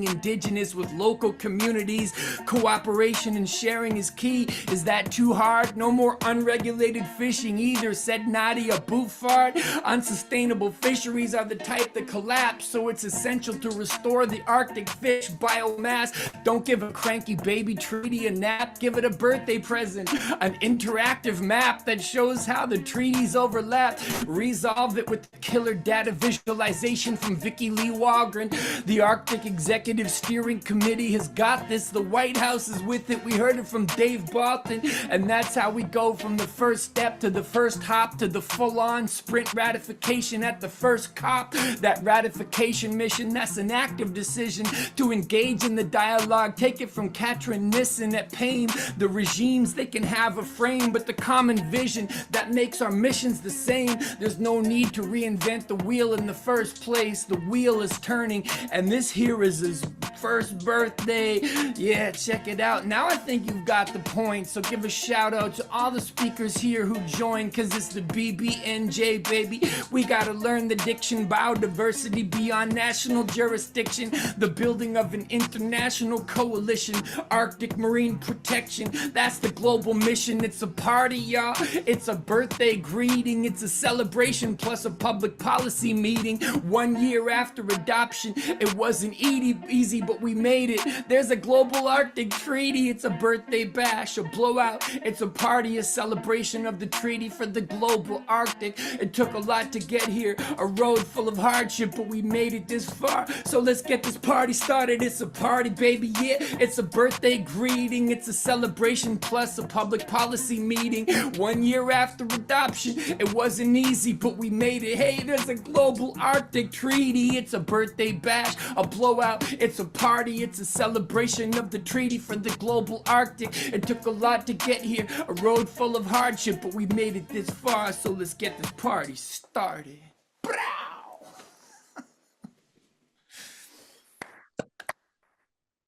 indigenous with local communities. Cooperation and sharing is key. Is that too hard? No more unregulated fishing either, said Nadia Buffard. Unsustainable fisheries are the type that collapse, so it's essential to restore the Arctic fish biomass. Don't give a cranky baby treaty a nap, give it a birthday present. An interactive map that shows how the treaties overlap. Resolve it with killer data visualization from Vicky Lee Walgren. The Arctic Executive Steering Committee has got this. The White House is with it. We heard it from Dave Bolton. And that's how we go from the first step to the first hop to the full-on sprint ratification at the first COP. That ratification mission, that's an active decision to engage in the dialogue. Take it from Katrin Nissen at Paine. The regimes, they can have a frame, but the common vision that makes our missions the same. There's no need to reinvent the wheel in the first place. The wheel is turning, and this here is his first birthday. Yeah, check it out. Now I think you've got the point, so give a shout out to all the speakers here who joined, cause it's the BBNJ, baby. We gotta learn the diction. Biodiversity beyond national jurisdiction. The building of an international coalition. Arctic marine protection. That's the global mission. It's a party, y'all. It's a birthday greeting. It's a celebration plus a public policy meeting. 1 year after adoption, it wasn't easy, but we made it. There's a global Arctic treaty. It's a birthday bash, a blowout. It's a party, a celebration of the treaty for the global Arctic. It took a lot to get here, a road full of hardship, but we made it this far. So let's get this party started. It's a party, baby, yeah. It's a birthday greeting. It's a celebration plus a public policy meeting. 1 year after adoption, it wasn't easy, but we made it. Hey, there's a global Arctic treaty. It's a birthday bash, a blowout. It's a party. It's a celebration of the treaty for the global Arctic. It took a lot to get here, a road full of hardship, but we made it this far. So let's get this party started.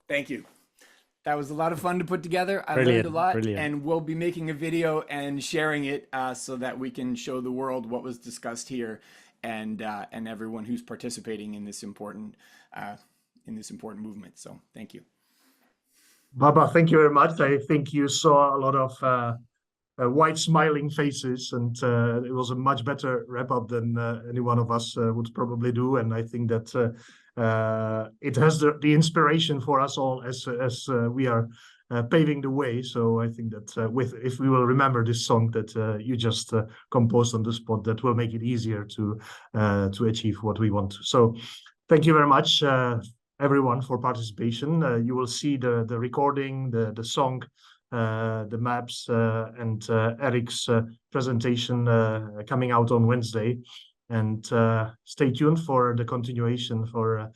Thank you. That was a lot of fun to put together. I Brilliant, learned a lot, brilliant. and we'll be making a video and sharing it so that we can show the world what was discussed here, and everyone who's participating in this important movement. So thank you. Baba, thank you very much. I think you saw a lot of white smiling faces, and it was a much better wrap up than any one of us would probably do. And I think that it has the inspiration for us all as we are paving the way. So I think that if we will remember this song that you just composed on the spot, that will make it easier to achieve what we want to. So thank you very much, everyone, for participation. You will see the recording, the song, the maps, and Erik's presentation coming out on Wednesday. And stay tuned for the continuation for